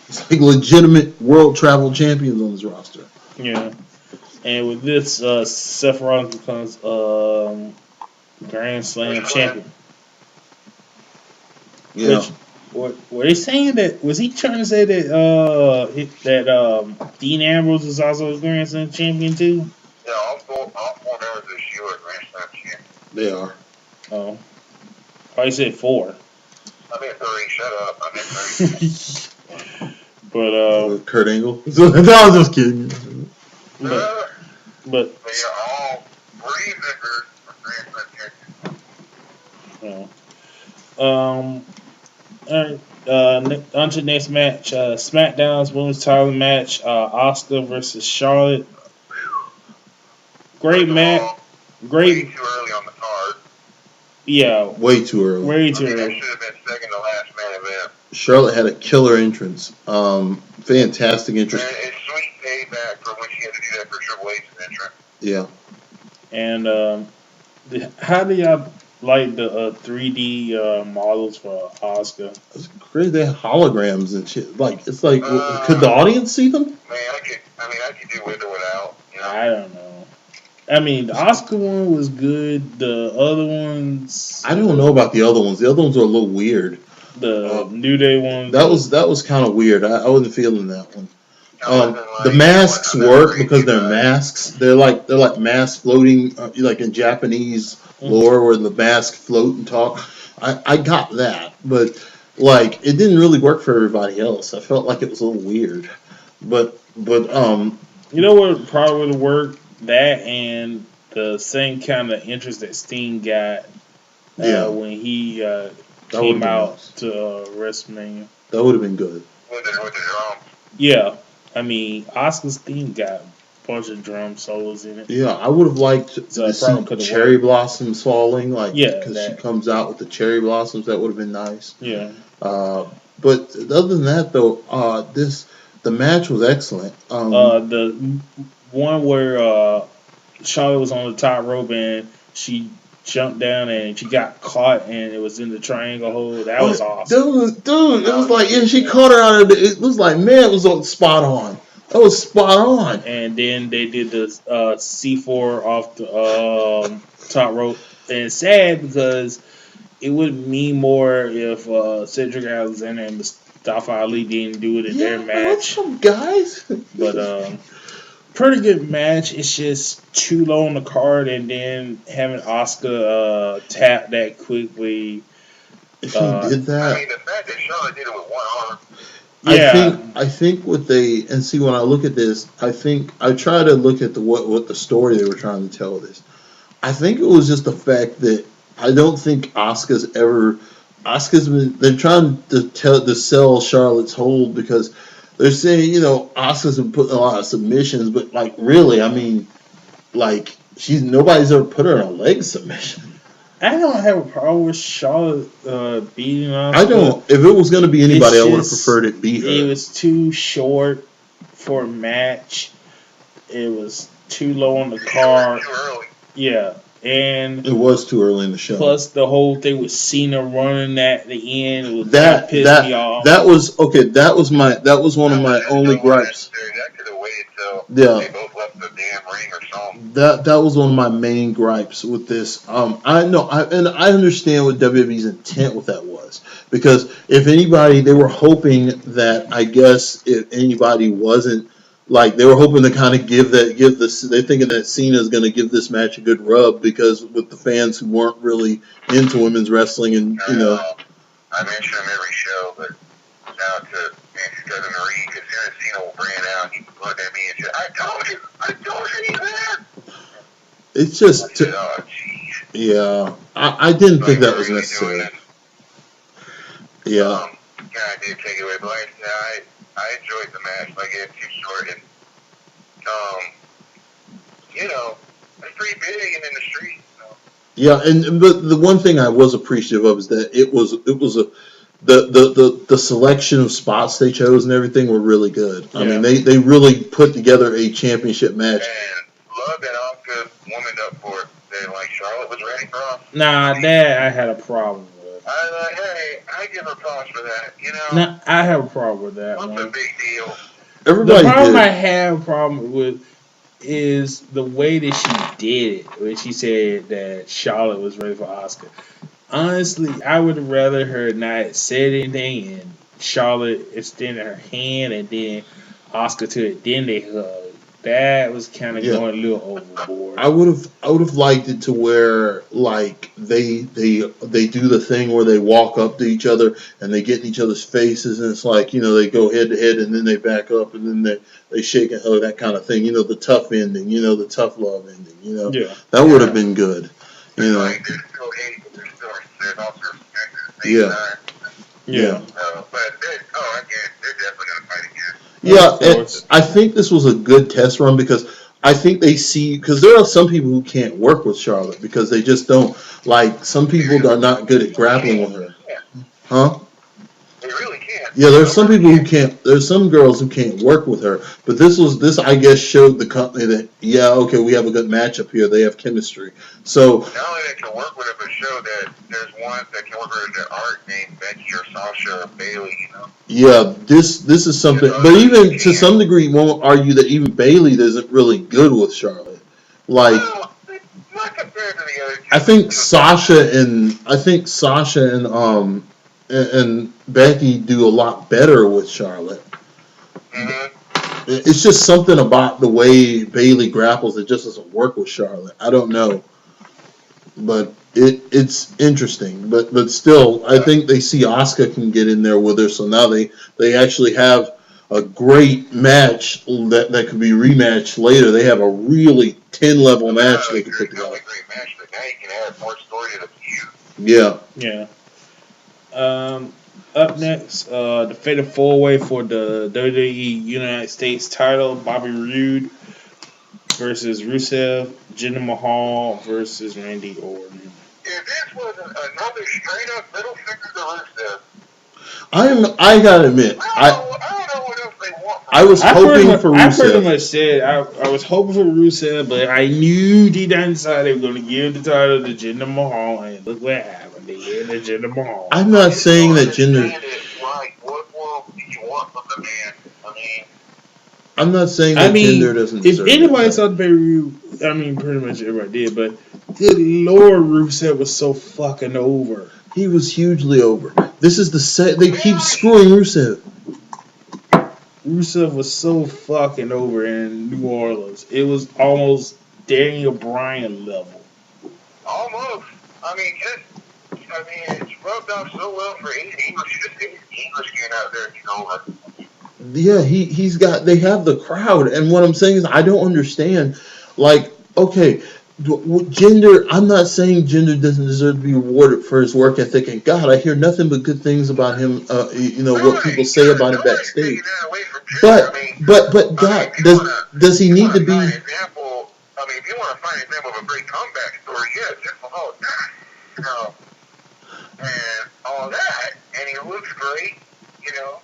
It's like legitimate world travel champions on this roster. Yeah, and with this, Seth Rollins becomes Grand Slam champion. Yeah. What were they saying that? Was he trying to say that Dean Ambrose is also a Grand Slam champion too? Yeah, all four members of the Shield are Grand Slam champions. They are. Oh, I said 4. I meant 3. Shut up. I meant 3. But Kurt Angle. I was just kidding. but they are all 3 members of Grand Slam champions. all right. On to the next match. SmackDown's Women's Title match. Asuka versus Charlotte. Great match. Great. Way too early on the card. Yeah. Way too early. Way too That early. should have been second to last main event. Charlotte had a killer entrance. Fantastic entrance. And it's sweet payback for when she had to do that for Triple H's entrance. Yeah. And how do y'all like the 3D models for Asuka? It's great. They have holograms and shit. Like, it's like, could the audience see them? Man, I could do with or without. You know? I don't know. I mean, the Asuka one was good. The other ones, I don't know about the other ones. The other ones are a little weird. the New Day ones. That was kind of weird. I wasn't feeling that one. The masks work because they're masks. They're like masks floating, like in Japanese lore where the masks float and talk. I got that, but like it didn't really work for everybody else. I felt like it was a little weird, but You know what probably would have worked? That and the same kind of interest that Sting got when he came out to WrestleMania. That would have been good. With the drum. Yeah, I mean, Asuka's theme got a bunch of drum solos in it. Yeah, I would have liked to see cherry blossoms falling, like because she comes out with the cherry blossoms. That would have been nice. Yeah. But other than that, though, the match was excellent. The one where Charlotte was on the top rope and she jumped down and she got caught and it was in the triangle hold. That was awesome. Dude, it was like, yeah, she caught her out of it. It was like, man, it was spot on. That was spot on. And then they did the C4 off the top rope. And it's sad because it would mean more if Cedric Alexander and Mustafa Ali didn't do it in their match. Some guys. But pretty good match. It's just too low on the card, and then having Asuka tap that quickly. If he did that, I mean, the fact that Charlotte did it with one arm. Yeah, I think what they and see when I look at this, I think I try to look at what the story they were trying to tell this. I think it was just the fact that I don't think Asuka's been they're trying to sell Charlotte's hold because they're saying, Asuka's been putting a lot of submissions, but like really, I mean, like nobody's ever put her in a leg submission. I don't have a problem with Charlotte beating Asuka. I don't. If it was going to be anybody, I would have preferred it be her. It was too short for a match. It was too low on the card. Too early. Yeah, and it was too early in the show. Plus, the whole thing with Cena running at the end that pissed me off. That was okay. That was one of my only gripes. That could have waited till they both left the damn ring or something. That was one of my main gripes with this. I understand what WWE's intent with that was because if anybody, they were hoping that I guess if anybody wasn't. Like they were hoping to kind of give this. They're thinking that Cena's going to give this match a good rub because with the fans who weren't really into women's wrestling and I mention him every show, but shout out to Nancy Cousin Marie because soon as Cena ran out, he looked at me and said, "I told you he's there." It's just, oh jeez. Yeah, I didn't think that was necessary. Yeah. I did take it away, but like I enjoyed the match. Like it's too short and it's pretty big and in the street. So. Yeah, but the one thing I was appreciative of is that it was the selection of spots they chose and everything were really good. Yeah. I mean, they really put together a championship match. And love that Asuka womaned up for it. That like Charlotte was ready for us. Nah, that I had a problem with. I was like, hey, I give her props for that. Nah, I have a problem with that. What's a big deal? Everybody the problem I have a problem with is the way that she did it, when she said that Charlotte was ready for Asuka. Honestly, I would have rather her not said anything and Charlotte extended her hand and then Asuka to it, then they hugged. That was kind of going a little overboard. I would have liked it to where like they do the thing where they walk up to each other and they get in each other's faces and it's like they go head to head and then they back up and then they shake and hug, that kind of thing. The tough ending. The tough love ending. That would have been good. Like there's still hate, but there's also respect at the same time. Yeah. But they're definitely gonna fight again. Yeah, and I think this was a good test run because I think they see because there are some people who can't work with Charlotte because they just don't like. Some people are not good at grappling with her, huh? They really can't. Yeah, there's some people who can't. There's some girls who can't work with her, but this I guess showed the company that we have a good matchup here. They have chemistry. So not only they can work with her, but show that there's one that can work with their art named Becky or Sasha or Bailey. Yeah, this is something, but even to some degree, won't argue that even Bailey isn't really good with Charlotte. Like, well, not compared to the other two. I think Sasha and Becky do a lot better with Charlotte. Mm-hmm. It's just something about the way Bailey grapples that just doesn't work with Charlotte. I don't know, but it's interesting. But still, I think they see Asuka can get in there with her, so now they actually have a great match that could be rematched later. They have a really 10-level match they could put together. Not a great match, but now you can add more story to the feud. Yeah. Up next, the fatal 4-way for the WWE United States title: Bobby Roode versus Rusev, Jinder Mahal versus Randy Orton. If this was another straight up middle finger to Rusev, I gotta admit, I don't know what else they want I was hoping for I pretty Rusev. much said I was hoping for Rusev, but I knew deep down inside they were going to give the title to Jinder Mahal, and look what happened. They gave it to Jinder Mahal. I'm not saying that Jinder. Like, what more do you want from the man? I mean, I'm not saying that Jinder doesn't if deserve anybody it. saw the pay-per-view, I mean, pretty much everybody did, but good Lord, Rusev was so fucking over. He was hugely over. This is the set. They keep screwing Rusev. Rusev was so fucking over in New Orleans. It was almost Daniel Bryan level. almost. I mean, it's rubbed off so well for English getting out there, you know. Yeah, he's got. They have the crowd, and what I'm saying is, I don't understand. Like, okay, Jinder. I'm not saying Jinder doesn't deserve to be rewarded for his work ethic, and God, I hear nothing but good things about him. You know what people say about him backstage. But God, does he need to be? Example, I mean, if you want to find an example of a great comeback story, yeah, Jinder Mahal, you know, and all that, and he looks great, you know.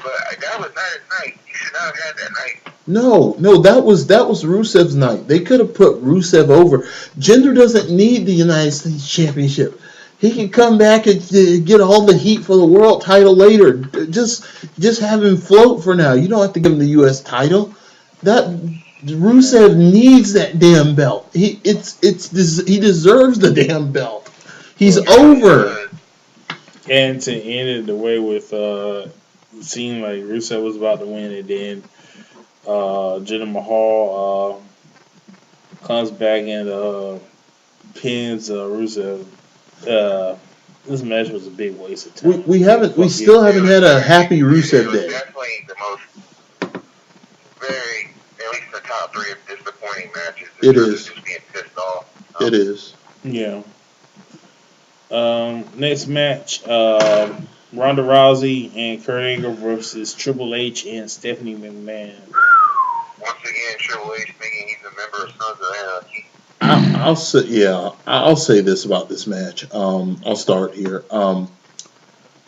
But that was not his night. He should not have had that night. No, that was Rusev's night. They could have put Rusev over. Jinder doesn't need the United States Championship. He can come back and get all the heat for the world title later. Just have him float for now. You don't have to give him the U.S. title. That Rusev needs that damn belt. He deserves the damn belt. He's over. And to end it the way with seemed like Rusev was about to win, and then Jinder Mahal comes back and pins Rusev. This match was a big waste of time. We still haven't had a happy Rusev day. Definitely the most, very, at least the top three of disappointing matches. It is. Just being pissed off. It is. Yeah. Next match, Ronda Rousey and Kurt Angle versus Triple H and Stephanie McMahon. Once again, Triple H thinking he's a member of Sons of Anarchy. I'll say this about this match. I'll start here.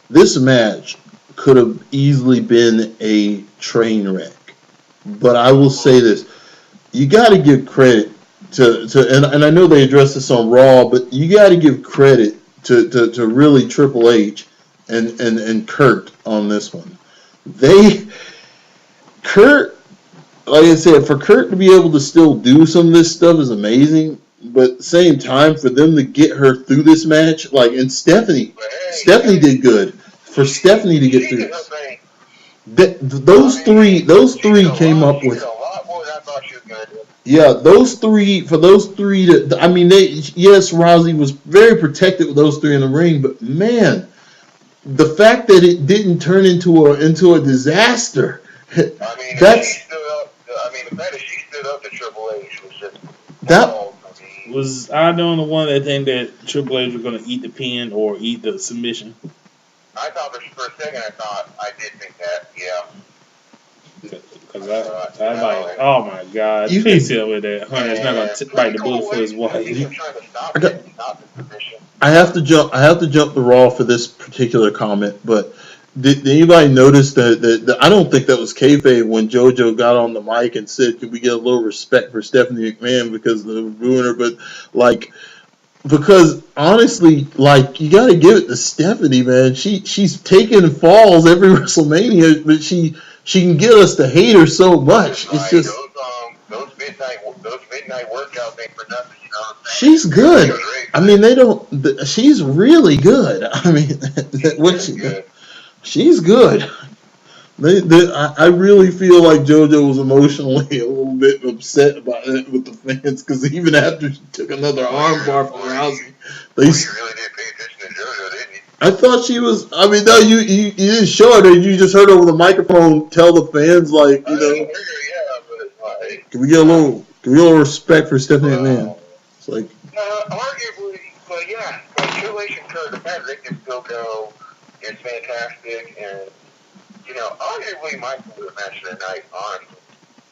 This match could have easily been a train wreck, but I will say this: you got to give credit to and I know they addressed this on Raw, but you got to give credit to really Triple H and Kurt on this one. Kurt, like I said, for Kurt to be able to still do some of this stuff is amazing. But at the same time, for them to get her through this match, like, and Stephanie did good. For Stephanie to get through this, those three came up with. Yeah, those three to. I mean, yes, Rousey was very protected with those three in the ring, but man, the fact that it didn't turn into a disaster. I mean, the fact that she stood up to Triple H was just that. Was I the only one that think that Triple H was going to eat the pin or eat the submission? I thought for a second, I did think that, yeah. Because I like, oh my God, please tell me that Hunter's not going to bite the bullet for his wife. I have to jump the Raw for this particular comment, but did anybody notice that I don't think that was kayfabe when JoJo got on the mic and said, "Can we get a little respect for Stephanie McMahon because of ruining her?" But because honestly, you got to give it to Stephanie, man. She's taking falls every WrestleMania, but she can get us to hate her so much. It's just those midnight workouts ain't for nothing. You know what I'm saying? She's good. I mean, she's really good. I mean, she's good. I really feel like JoJo was emotionally a little bit upset about it with the fans because even after she took another armbar from Rousey, you really did pay attention to JoJo, didn't you? I thought she was. I mean, no, you didn't show her. You just heard over the microphone tell the fans can we get a little respect for Stephanie McMahon? It's like arguably, but yeah, Triple H and Kurt, the fact they can still go is fantastic, and arguably my favorite match of the night, honestly.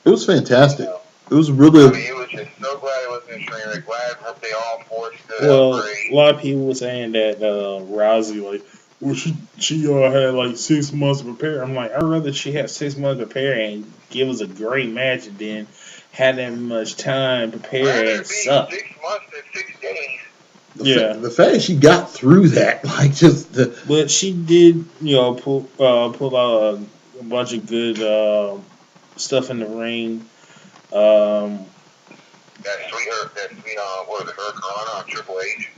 It was fantastic. It was really. I mean, it was just so glad it wasn't a train wreck. Glad they all four stood Well, up great. a lot of people were saying that Rousey well, she had like 6 months to prepare. I'm like, I'd rather she had 6 months to prepare and give us a great match than had that much time to prepare and suck. 6 months and 6 days. The fact she got through that, like just the. But she did, pull out a bunch of good stuff in the ring. What was it, her Corona on Triple H?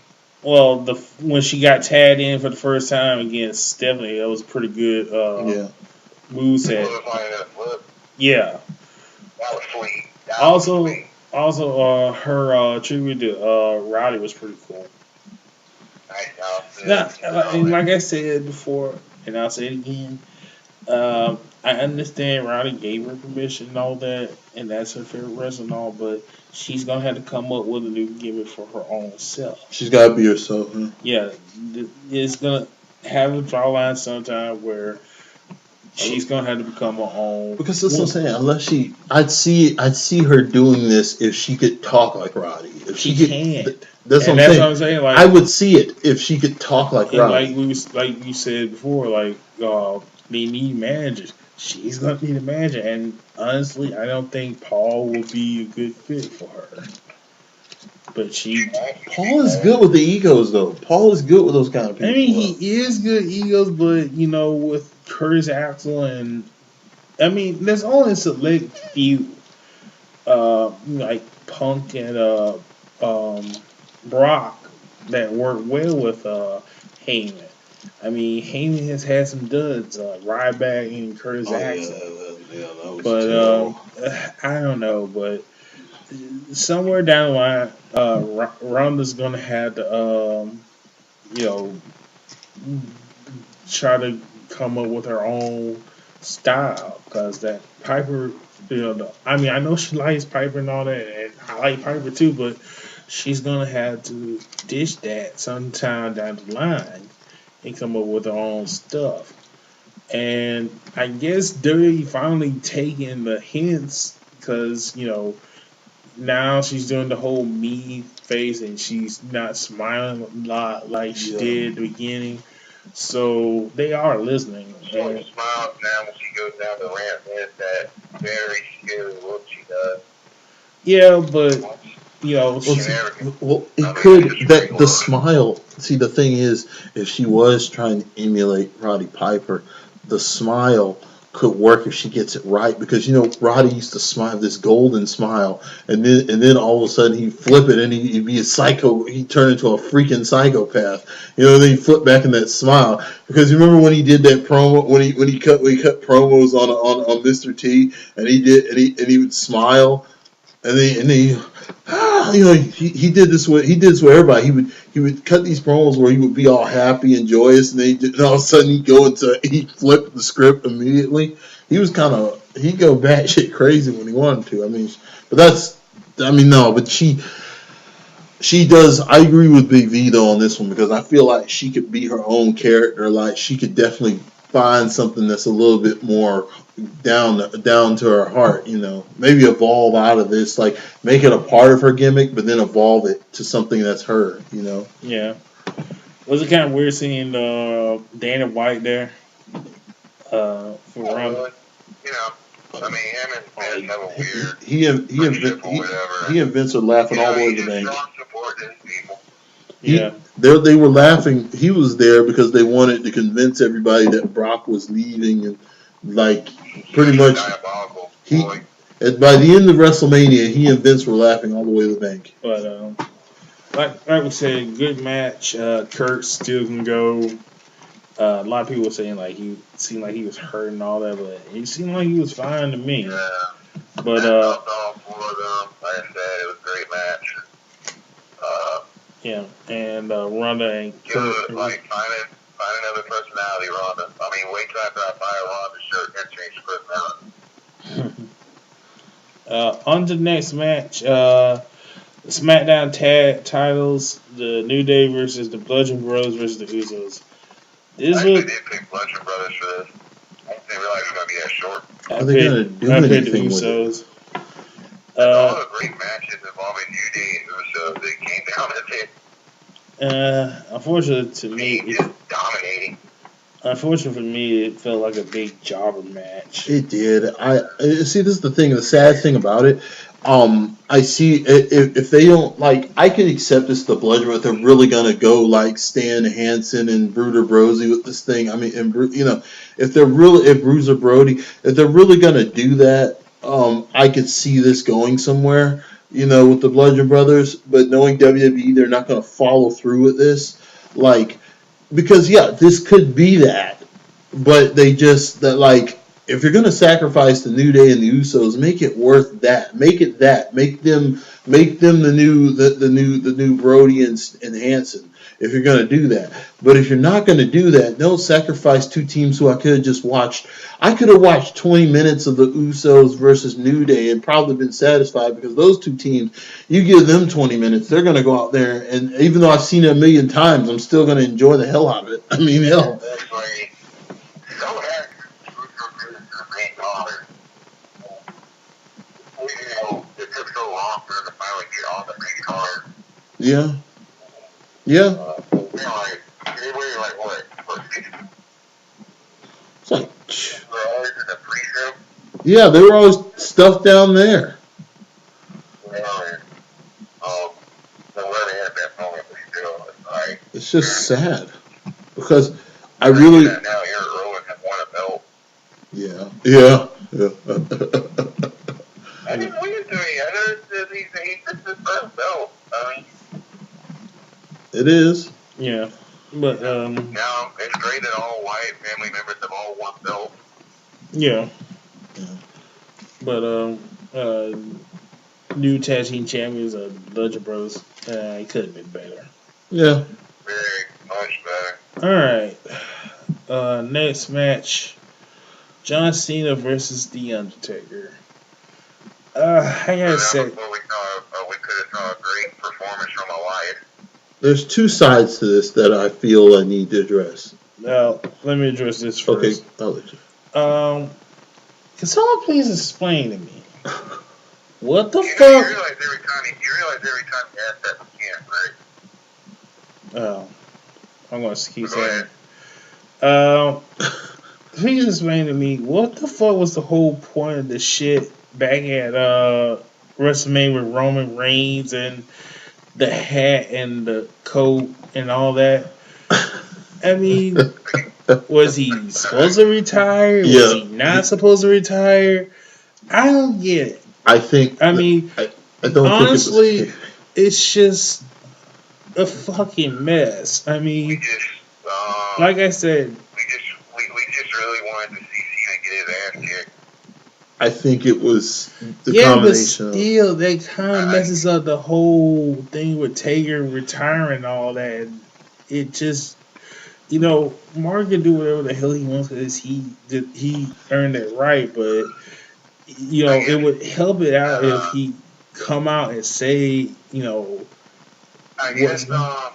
Well, when she got tagged in for the first time against Stephanie, that was a pretty good moveset. Yeah. That was sweet. Also, her tribute to Rowdy was pretty cool. And like I said before, and I'll say it again, I understand Rowdy gave her permission and all that, and that's her favorite wrestler and all, but she's gonna have to come up with a new gimmick for her own self. She's gotta be herself. Huh? Yeah, it's gonna have a draw line sometime where she's gonna have to become her own. Because that's what I'm saying. Unless I'd see her doing this if she could talk like Roddy. If she can't. That's what I'm saying. Like, I would see it if she could talk like Roddy. Like you said before, like they need managers. She's gonna need a manager, and honestly, I don't think Paul will be a good fit for her. But Paul is good with the egos, though. Paul is good with those kind of people. I mean, he is good egos, but with Curtis Axel and there's only a select few, like Punk and Brock that work well with Heyman. I mean, Heyman has had some duds, Ryback and Curtis Axel. But I don't know, but somewhere down the line, Ronda's gonna have to, try to come up with her own style, because that Piper, I know she likes Piper and all that, and I like Piper too, but she's gonna have to ditch that sometime down the line and come up with her own stuff. And I guess Dirty finally taking the hints, because now she's doing the whole me face and she's not smiling a lot like she did at the beginning. So they are listening. She only smiles now when she goes down the ramp. There's that very scary look she does. Yeah, but it could the smile. See, the thing is, if she was trying to emulate Roddy Piper, the smile could work if she gets it right, because Roddy used to smile this golden smile, and then all of a sudden he'd flip it and he'd be a psycho. He'd turn into a freaking psychopath. Then he flipped back in that smile, because you remember when he did that promo when he cut promos on Mr. T, and he would smile. And then he did this with everybody. He would cut these promos where he would be all happy and joyous, and and all of a sudden he flipped the script immediately. He'd go batshit crazy when he wanted to. But she does. I agree with Big V though on this one, because I feel like she could be her own character. Like, she could definitely find something that's a little bit more down to her heart, maybe evolve out of this, like make it a part of her gimmick, but then evolve it to something that's her, Yeah. Was it kind of weird seeing Dana White there for Ronda? Him and have a weird. He and Vince are laughing all the way to the bank. Yeah. They were laughing. He was there because they wanted to convince everybody that Brock was leaving, and pretty much by the end of WrestleMania, he and Vince were laughing all the way to the bank. But like we said, good match. Kurt still can go. A lot of people were saying he seemed like he was hurt and all that, but it seemed like he was fine to me. Yeah. But all four of them. Like I said, it was a great match. Yeah, and Ronda and Kurt. Find another personality, Ronda. Wait till after I buy Ronda's shirt and change personality. On to the next match. SmackDown Tag Titles: The New Day versus the Bludgeon Brothers versus the Usos. I did pick Bludgeon Brothers for this. I didn't realize it was going to be that short. Are they going to do anything with Usos. All the great matches involving New Day and Usos, they came down to it. Unfortunately to me, just dominating. Unfortunately for me, it felt like a big jobber match. It did. I see. This is the thing. The sad thing about it. I see if they don't like, I could accept this the bludgeon, but they're really gonna go like Stan Hansen and Bruder Brody with this thing. I mean, and if Bruiser Brody, if they're really gonna do that, I could see this going somewhere. With the Bludgeon Brothers, but knowing WWE, they're not gonna follow through with this, like because this could be that. But they just that like if you're gonna sacrifice the New Day and the Usos, make it worth that. Make it that. Make them the new Brody and Hanson. If you're gonna do that, but if you're not gonna do that, don't sacrifice two teams who I could have just watched. I could have watched 20 minutes of the Usos versus New Day and probably been satisfied because those two teams, you give them 20 minutes, they're gonna go out there and even though I've seen it a million times, I'm still gonna enjoy the hell out of it. I mean, hell. It took so long for them to finally get on the main card. Yeah. Yeah. They waited like what? It's like, They're always in the pre-show. yeah, they were always stuffed down there. It's just sad because I really. Now Eric Rowan has won a belt. Yeah. I didn't win it to me. I know he's his first belt. I mean, it is. Yeah, but now it's great that all Wyatt family members have all won belts. yeah, but new tag team champions are Bludgeon Bros. It could have been better. Yeah. Very much better. All right, next match: John Cena versus The Undertaker. I gotta say, we could have saw a great performance from Elias. There's two sides to this that I feel I need to address. now let me address this first. Okay, I'll let you. Can someone please explain to me what the You fuck? realize every time you ask that, you can't, right? Oh, I'm gonna keep Go saying. ahead. Please explain to me what the fuck was the whole point of this shit back at WrestleMania with Roman Reigns and the hat and the coat and all that. I mean, was he supposed to retire? Yeah. Was he not supposed to retire? I don't get it. I think. I mean, I don't honestly, think it's just a fucking mess. I We mean, just, like I said, we just really wanted to see Cena get his ass kicked. I think it was the yeah, but combination of. still, that kind of messes up the whole thing with Taker retiring and all that. It just, Mark can do whatever the hell he wants because he earned it right, but it would help it out if he come out and say, I guess, I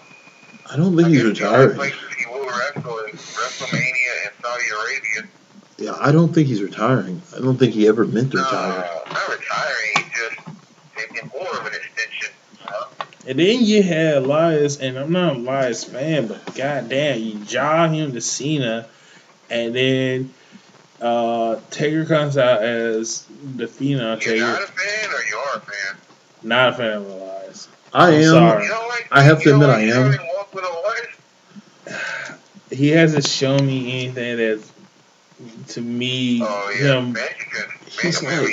don't think he's retiring. Places he will wrestle is WrestleMania and Saudi Arabia. Yeah, I don't think he's retiring. I don't think he ever meant to retire. Not retiring, he's just taking more of an extension. And then you had Elias, and I'm not an Elias fan, but goddamn, you jaw him to Cena, and then Taker comes out as the Phenom Taker. You're not a fan, or you are a fan? Not a fan of Elias. I am. Sorry. You don't like, I have to admit I you am. don't even walk with Elias? He hasn't shown me anything that, to me, Oh, yeah. him. He's like- Ian Reed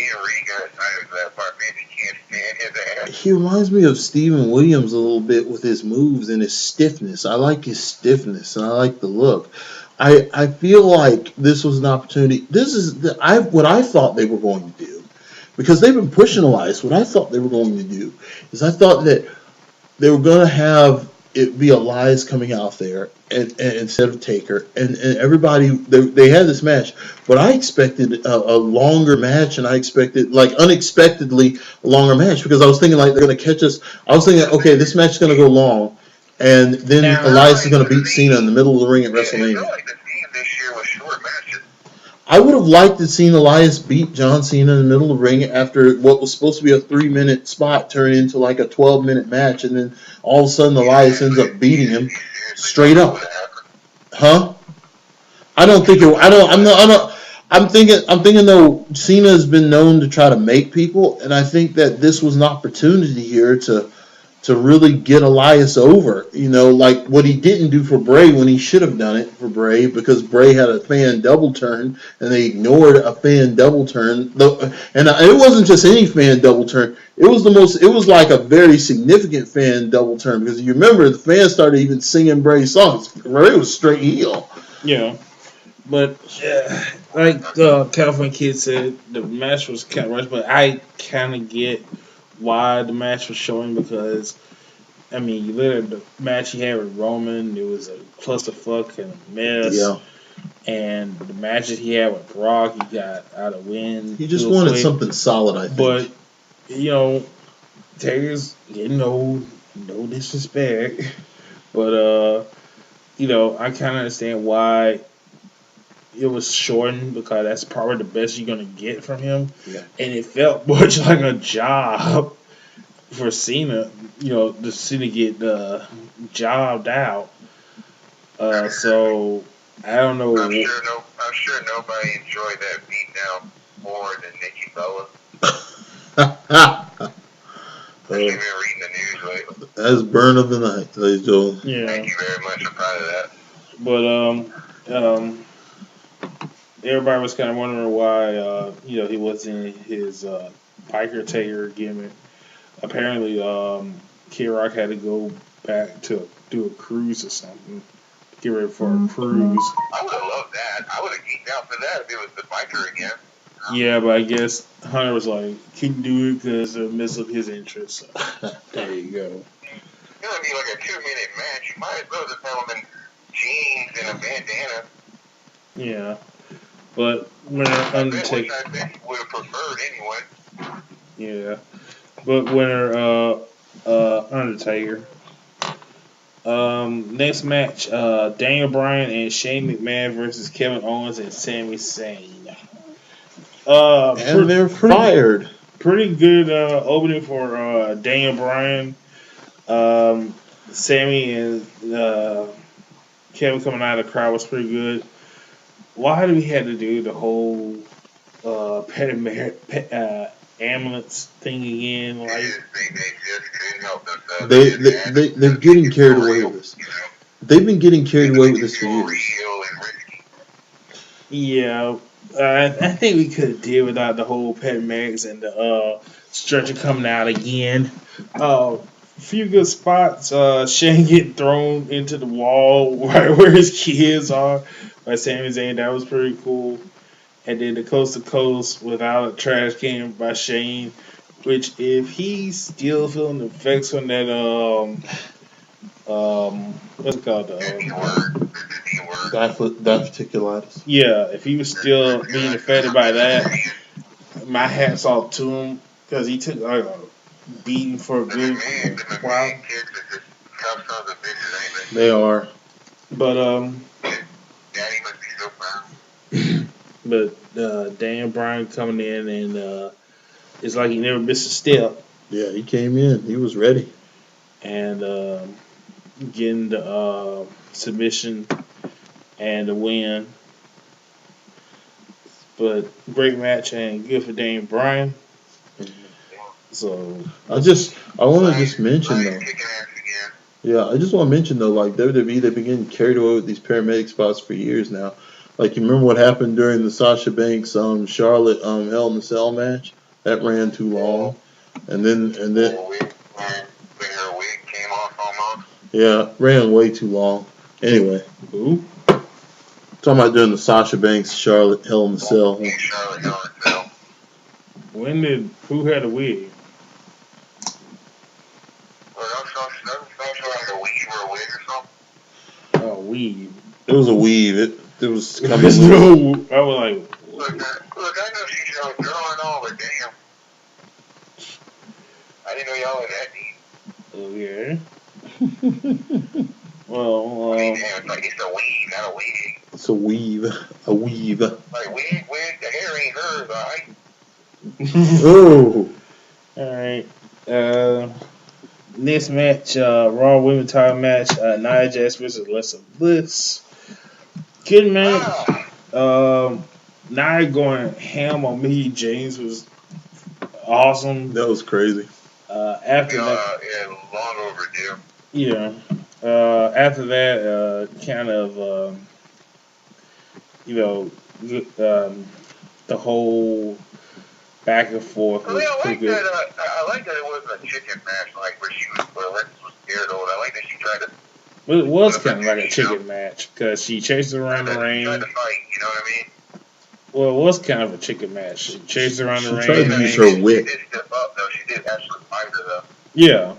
got excited for that part. Fancy can't stand his ass. He reminds me of Steven Williams a little bit with his moves and his stiffness. I like his stiffness and I like the look. I feel like this was an opportunity. This is what I thought they were going to do, because they've been pushing Elias. What I thought they were going to do is I thought that they were going to have it be Elias coming out there and instead of Taker, and everybody they had this match, but I expected a longer match, and I expected unexpectedly a longer match because I was thinking they're going to catch us. I was thinking, okay, this match is going to go long, and then Elias is going to beat Cena in the middle of the ring at WrestleMania. I feel like the theme this year was short matches. I would have liked to see Elias beat John Cena in the middle of the ring after what was supposed to be a 3-minute spot turn into like a 12-minute match, and then all of a sudden Elias ends up beating him straight up. Huh? I don't think it. I don't. I'm not. I'm not. I'm thinking though. Cena's been known to try to make people, and I think that this was an opportunity here to really get Elias over. You know, like what he didn't do for Bray when he should have done it for Bray because Bray had a fan double turn and they ignored a fan double turn. And it wasn't just any fan double turn. It was the most. It was like a very significant fan double turn because you remember the fans started even singing Bray's songs. Bray was straight heel. Yeah. But like California Kid said, the match was kind of rushed, but I kind of get why the match was showing because I mean, you look at the match he had with Roman, it was a clusterfuck and a mess. Yeah. And the matches he had with Brock, he got out of win. He just wanted something solid, I think. But you know, Taylor's getting old. No disrespect, but you know, I kind of understand why it was shortened because that's probably the best you're gonna get from him. Yeah. And it felt much like a job for Cena, you know, to Cena get jobbed out. So I don't know. I'm sure nobody enjoyed that beatdown more than Nikki Bella. I've been reading the news lately. That's burn of the night, ladies and gentlemen. Yeah. Thank you very much. I'm proud of that. But everybody was kind of wondering why you know he wasn't in his biker Taylor gimmick. Apparently, Kid Rock had to go back to do a cruise or something. Get ready for a cruise. I would have loved that. I would have geeked out for that if it was the biker again. Yeah, but I guess Hunter was like, couldn't do it because of mess up his interest. So, there you go. It's going to be like a 2-minute match. You might as well just have him in jeans and a bandana. Yeah. But winner Undertaker. I bet he would have preferred anyway. Yeah. But winner Undertaker. Next match, Daniel Bryan and Shane McMahon versus Kevin Owens and Sami Zayn. And they're fired. Pretty good opening for Daniel Bryan. Sammy and Kevin coming out of the crowd was pretty good. Why do we have to do the whole ambulance thing again? Like They just couldn't help themselves. They're getting carried away with this. They've been getting carried away with this for years. Yeah, I think we could have did without the whole paramedics and the stretcher coming out again. Few good spots. Shane getting thrown into the wall right where his kids are by Sami Zayn. That was pretty cool. And then the coast to coast without a trash can by Shane. Which, if he's still feeling the effects from that, what's it called? Diverticulitis. Yeah, if he was still being affected by that, my hat's off to him because he took a beating for a good while. They are. But Daddy must be so proud. but Daniel Bryan coming in and it's like he never missed a step. Yeah, he came in. He was ready. And getting the submission and the win. But great match and good for Daniel Bryan. So I want to just mention though. Yeah, I just want to mention though, like WWE, they've been getting carried away with these paramedic spots for years now. Like you remember what happened during the Sasha Banks Charlotte Hell in a Cell match? That ran too long, and then When her wig came off almost. yeah, ran way too long. Anyway, who? Talking about during the Sasha Banks Charlotte Hell in a Cell. Yeah, Charlotte Hell in a Cell. Who had a wig? Oh, weave. It was a weave. It was coming. No, I was like, Look, I know she's a girl and all, but damn. I didn't know y'all were that deep. okay. Well, Damn, it's like it's a weave, not a wig. It's a weave. A weave. Like wig, the hair ain't hers, alright? Oh. Alright. Next match, Raw Women's Title match, Nia Jax versus Alexa Bliss. Good match. Nia going ham on Mickey James was awesome. That was crazy. After that, long overdue. yeah. After that, kind of, you know, the whole back and forth was pretty good. I like that it wasn't a chicken match like where Alexis was scared of it. I like that she tried to. But it was kind of like a chicken match because she chased around the ring. Tried to fight, you know what I mean? Well, it was kind of a chicken match. She chased around the ring. Tried to use her whip. She did step up though. She did actually fight her though. Yeah,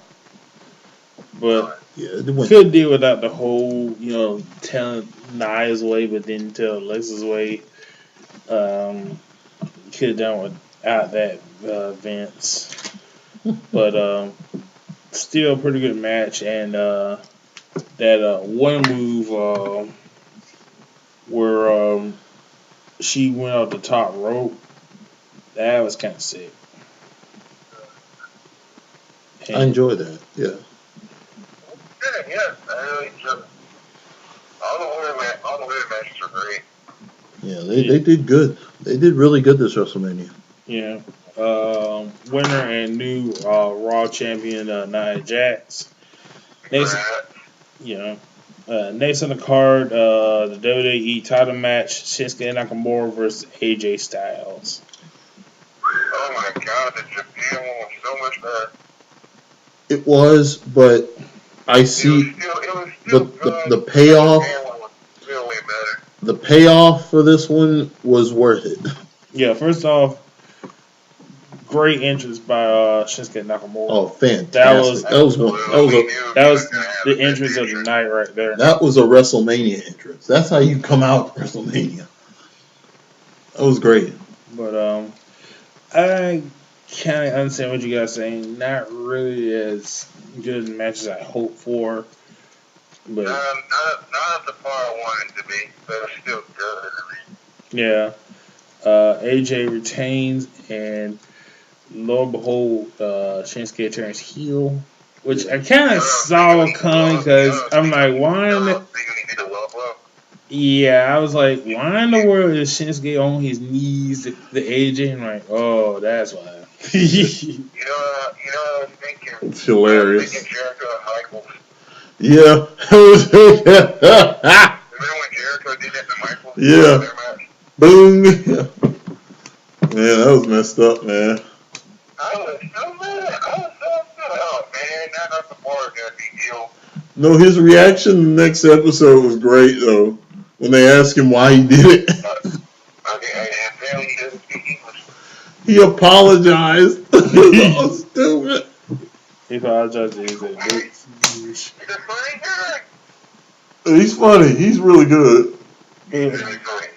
but Yeah, could deal without the whole, telling Nia's way, but then tell Alexa's way. Could have done without that, Vince. But still a pretty good match, and that one move where she went off the top rope, that was kind of sick. And I enjoyed that. Yeah. Yeah, I really enjoyed it. All the women matches are great. Yeah, they did good. They did really good this WrestleMania. Yeah. Winner and new Raw champion Nia Jax. Next, next on the card, the WWE title match: Shinsuke Nakamura versus AJ Styles. Oh my God, the Japan one was so much better. It was, but I see the payoff. Still way better. The payoff for this one was worth it. Yeah, first off, great entrance by Shinsuke Nakamura. Oh, fantastic! That was the That entrance of the night right there. That was a WrestleMania entrance. That's how you come out WrestleMania. That was great. But I kind of understand what you guys are saying. Not really as good matches I hoped for. But not at the par I wanted it to be, but it's still good. yeah, AJ retains, and lo and behold, Shinsuke turns heel, which I kind of saw coming because I'm like, why in the... Yeah, I was like, why in the world is Shinsuke on his knees, the AJ? I'm like, oh, that's why. You know what I was thinking? It's hilarious. I was thinking Jericho and Michaels. Yeah. Remember when Jericho did that to Michaels? Yeah. Boom. Man, that was messed up, man. I was so mad. I was so upset. Oh, man, not at the bar got big deal. No, his reaction in the next episode was great, though. When they asked him why he did it. Okay, and apparently he doesn't speak English. He apologized. That was stupid. He apologized. He said, He's a funny guy. He's funny. He's really good. He's really funny.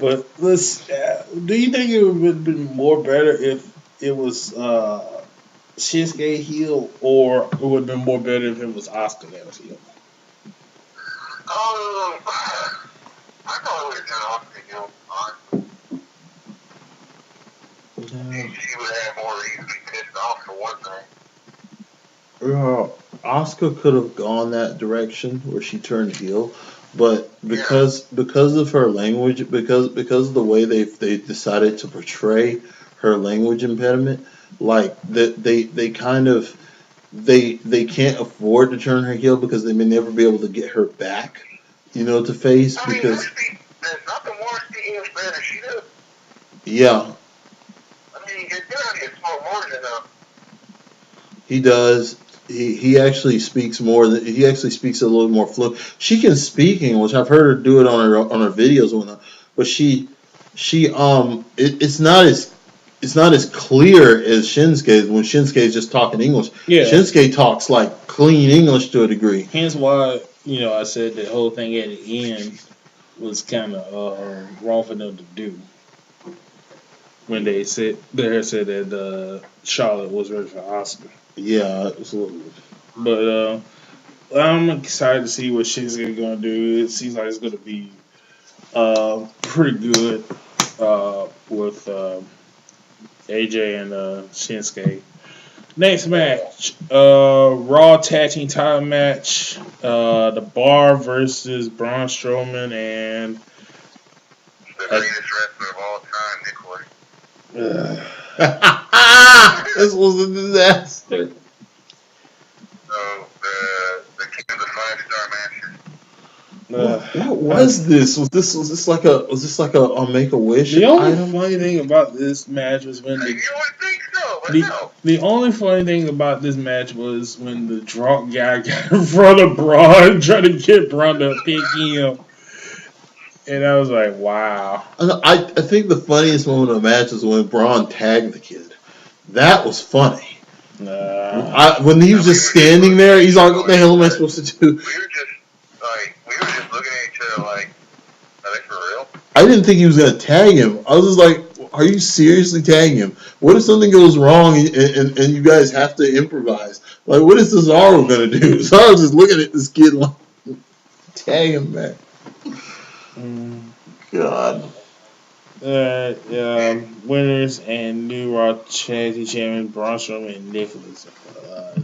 but let's. Do you think it would have been more better if it was Shinsuke heel, or it would have been more better if it was Asuka that was heel? I thought it would have done Austin heel. She would have more reason to be pissed off for one thing. Asuka could have gone that direction where she turned heel, but because of her language, because of the way they decided to portray her language impediment, like they kind of they can't afford to turn her heel because they may never be able to get her back, to face because. There's nothing more speaking Spanish. She does. Yeah. I mean, it's gonna be a small margin though. He does. He actually speaks more. He actually speaks a little more fluent. She can speak English. I've heard her do it on her videos and whatnot. But it's not as clear as Shinsuke when Shinsuke is just talking English. Yeah. Shinsuke talks like clean English to a degree. Hence why I said the whole thing at the end was kind of wrong for them to do when they said that Charlotte was ready for Asuka. Yeah, absolutely. But I'm excited to see what Shinsuke going to do. It seems like it's going to be pretty good with AJ and Shinsuke. Next match, Raw Tag Team Title match. The Bar versus Braun Strowman and The greatest wrestler of all time, Nicholas. This was a disaster. So the king of the 5-star matches. What was this? Was this like a Make a Wish The only item? funny thing about this match was when You would think so, but the, no. the only funny thing about this match was when the drunk guy got in front of Braun trying to get Braun to pick him. And I was like, wow. I think the funniest moment of the match is when Braun tagged the kid. That was funny. When he was just standing there, he's like, "What the hell am I supposed to do?" We were just looking at each other like, are they for real? I didn't think he was gonna tag him. I was just like, "Are you seriously tagging him? What if something goes wrong and you guys have to improvise? Like, what is Cesaro gonna do?" Cesaro was just looking at this kid like, "Tag him back." God. Winners and new Raw Tag Team Champion Braun Strowman and Nicholas. That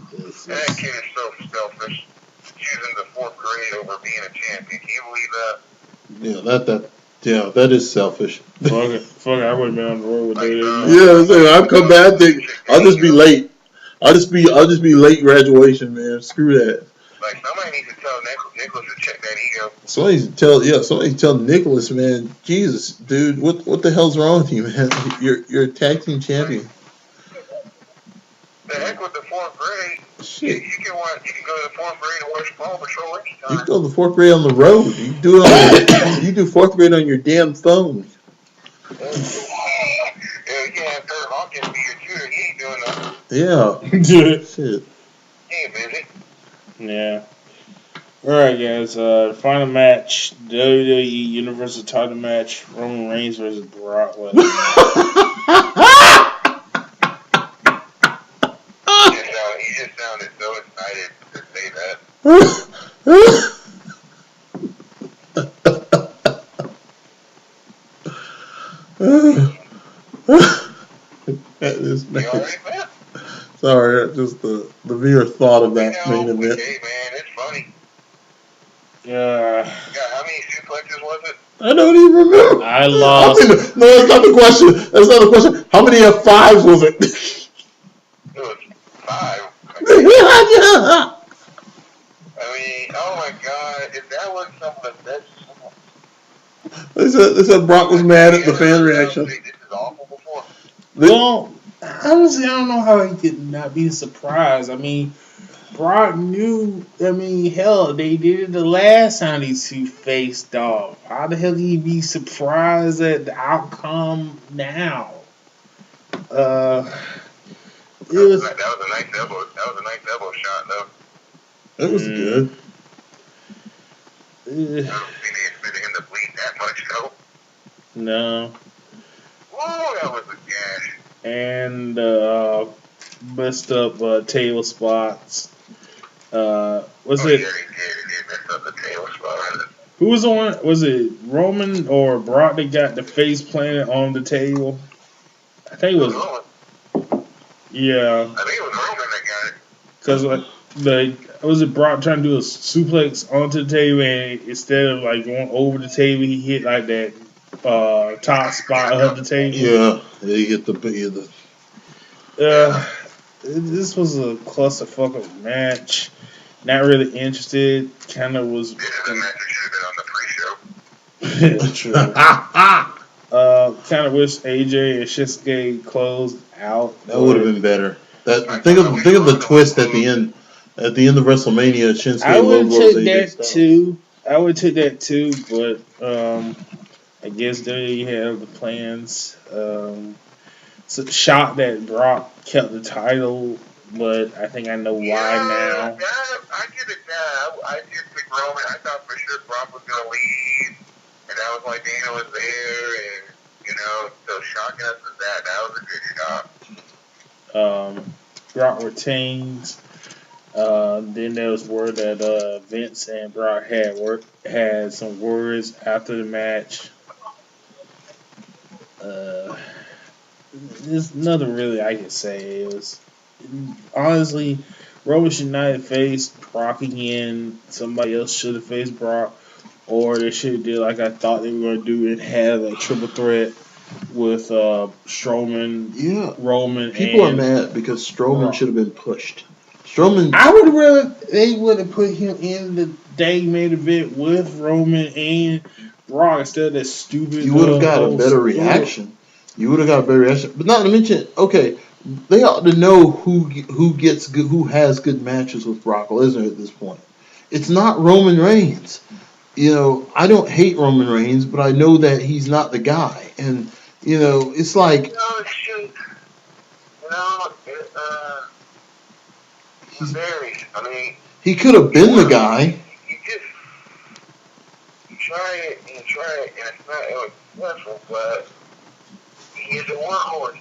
kid is so selfish. Choosing the 4th grade over being a champion. Can you believe that? Yeah, that is selfish. Fuck it, I would have been on the road with WWE. I'll come back. I'll just be late. I'll just be late graduation, man. Screw that. Like, somebody needs to tell Nicholas to check that ego. Somebody tell Nicholas, man. Jesus, dude, what the hell's wrong with you, man? You're a tag team champion. The heck with the 4th grade. Shit. You can go to the 4th grade and watch Paw Patrol anytime. You can go to the 4th grade on the road. You can do it you do 4th grade on your damn phone. You can't have Kurt Hawkins be your tutor. He ain't doing nothing. Yeah. Shit. He ain't busy. Yeah. Alright, guys. Final match: WWE Universal Title match. Roman Reigns versus Brock Lesnar. He just sounded so excited to say that. This match. You alright, man? Sorry, just the mere thought of that main event. Hey, man, it's funny. Yeah. God, how many suplexes was it? I don't even remember. I lost. No, that's not the question. That's not the question. How many F5s was it? It was 5. I mean, oh my God, if that was some of the best. They said Brock was mad at the fan reaction. This is awful before. Well, honestly, I don't know how he could not be surprised. I mean, Brock knew. I mean, hell, they did it the last time these two faced off. How the hell can he be surprised at the outcome now? That was a nice elbow. That was a nice elbow shot, though. That was good. I don't think they expected him to bleed that much, though. No. Oh, that was a gash. And messed up table spots. Was it? Yeah, they did mess up the table spot. Who was the one? Was it Roman or Brock that got the face planted on the table? I think it was. Yeah. I think it was Roman that got it. Because was it Brock trying to do a suplex onto the table, and instead of like going over the table, he hit like that top spot of the table. Yeah, he hit the. This was a clusterfuck of match. Not really interested. Kind of was. This is a match that should have been on the pre-show. True. Kind of wish AJ and Shinsuke closed out. That would have been better. Think of the twist at the end. At the end of WrestleMania, Shinsuke I would took that too. I would take that too, but I guess they have the plans. So shocked that Brock kept the title, but I think I know why now. I get it now. I did pick Roman. I thought for sure Brock was going to leave, and that was why Dana was there, and so shocking us with that. That was a good shock. Brock retains. Then there was word that Vince and Brock had some words after the match. There's nothing really I can say. It was honestly, Roman should not have faced Brock again. Somebody else should have faced Brock, or they should have did like I thought they were going to do and have a triple threat with Strowman, Yeah. Roman, People and are mad because Strowman Brock. should have been pushed. Strowman. I would have rather they would have put him in the day main event with Roman and Brock instead of that stupid. You would have got a whole better story. reaction. You would have got a better reaction. But not to mention, okay, they ought to know who has good matches with Brock Lesnar at this point. It's not Roman Reigns. You know, I don't hate Roman Reigns, but I know that he's not the guy. And you know, it's like Shoot. It varies. I mean, he could have been the guy. You try it, and it's not successful, but he is a workhorse.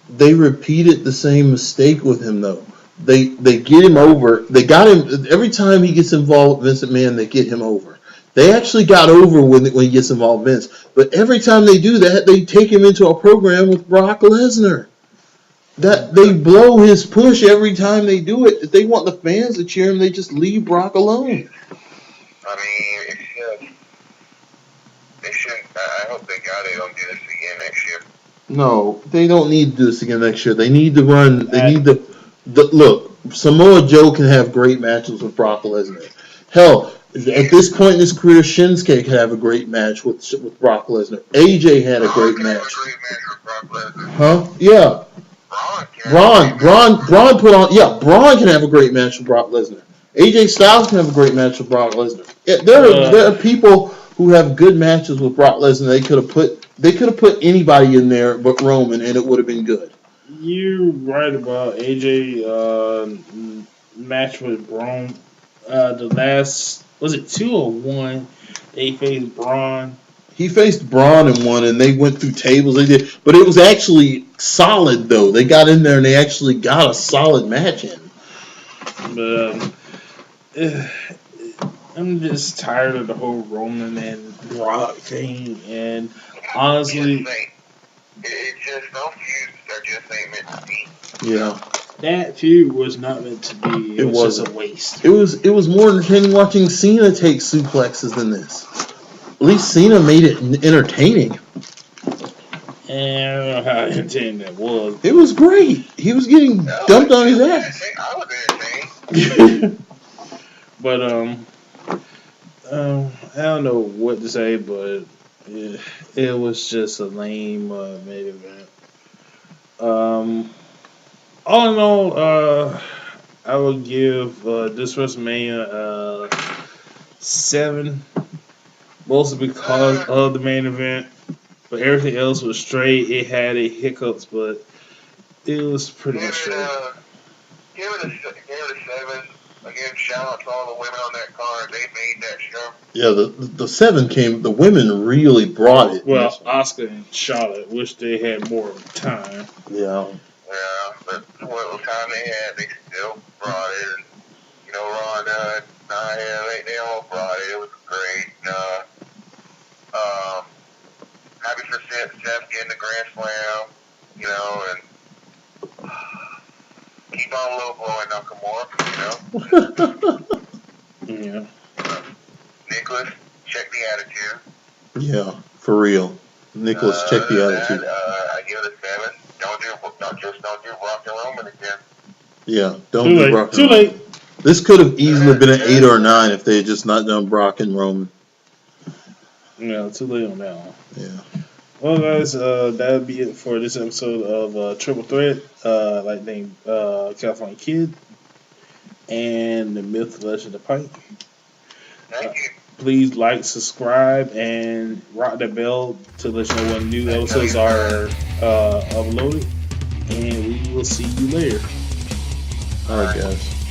They repeated the same mistake with him though. They get him over. They got him every time he gets involved with Vince McMahon. They get him over. They actually got over when he gets involved with Vince. But every time they do that, they take him into a program with Brock Lesnar. That they blow his push every time they do it. If they want the fans to cheer him, they just leave Brock alone. I mean, they should. I hope they don't do this again next year. No, they don't need to do this again next year. They need to run. They need to look. Samoa Joe can have great matches with Brock Lesnar. Hell, at this point in his career, Shinsuke could have a great match with Brock Lesnar. AJ had a great match. Huh? Yeah. Braun put on. Yeah, Braun can have a great match with Brock Lesnar. AJ Styles can have a great match with Brock Lesnar. Yeah, there are people who have good matches with Brock Lesnar. They could have put anybody in there but Roman, and it would have been good. You're right about AJ match with Braun. The last was it 2 or 1? They faced Braun. He faced Braun in one, and they went through tables. They did, but it was actually solid though. They got in there and they actually got a solid match in. But I'm just tired of the whole Roman and Brock thing, and honestly, it's just no feuds are just ain't meant to be. Yeah. That feud was not meant to be. It was just a waste. It was more entertaining watching Cena take suplexes than this. At least Cena made it entertaining. And I don't know how entertaining that was. It was great. He was getting dumped on his ass. I was entertained. But I don't know what to say, but it was just a lame main event. All in all, I would give this WrestleMania 7, mostly because of the main event. But everything else was straight. It had its hiccups, but it was pretty much straight. Give it a 7. Again, shout out to all the women on that card. They made that show. Yeah, the 7 came. The women really brought it. Well, Asuka and Charlotte wish they had more time. Yeah. Yeah, but what little time they had, they still brought it. And, you know, Ronda, Nia, they all brought it. It was great. Happy for Seth getting the Grand Slam, you know, and keep on low blowing Nakamura, you know. Yeah. Nicholas, check the attitude. Yeah, for real. Nicholas, check the attitude. I give it a 7. Don't do Brock and Roman again. Yeah, don't do Brock. Too late. This could have easily been an 8 or a 9 if they had just not done Brock and Roman. Yeah, too late on that one. Yeah. Well, guys, that'll be it for this episode of Triple Threat. Like named California Kid and the Myth, Legend of Pike. Thank you. Please like, subscribe, and rock the bell to let you know when new episodes are uploaded. And we will see you later. All right, guys.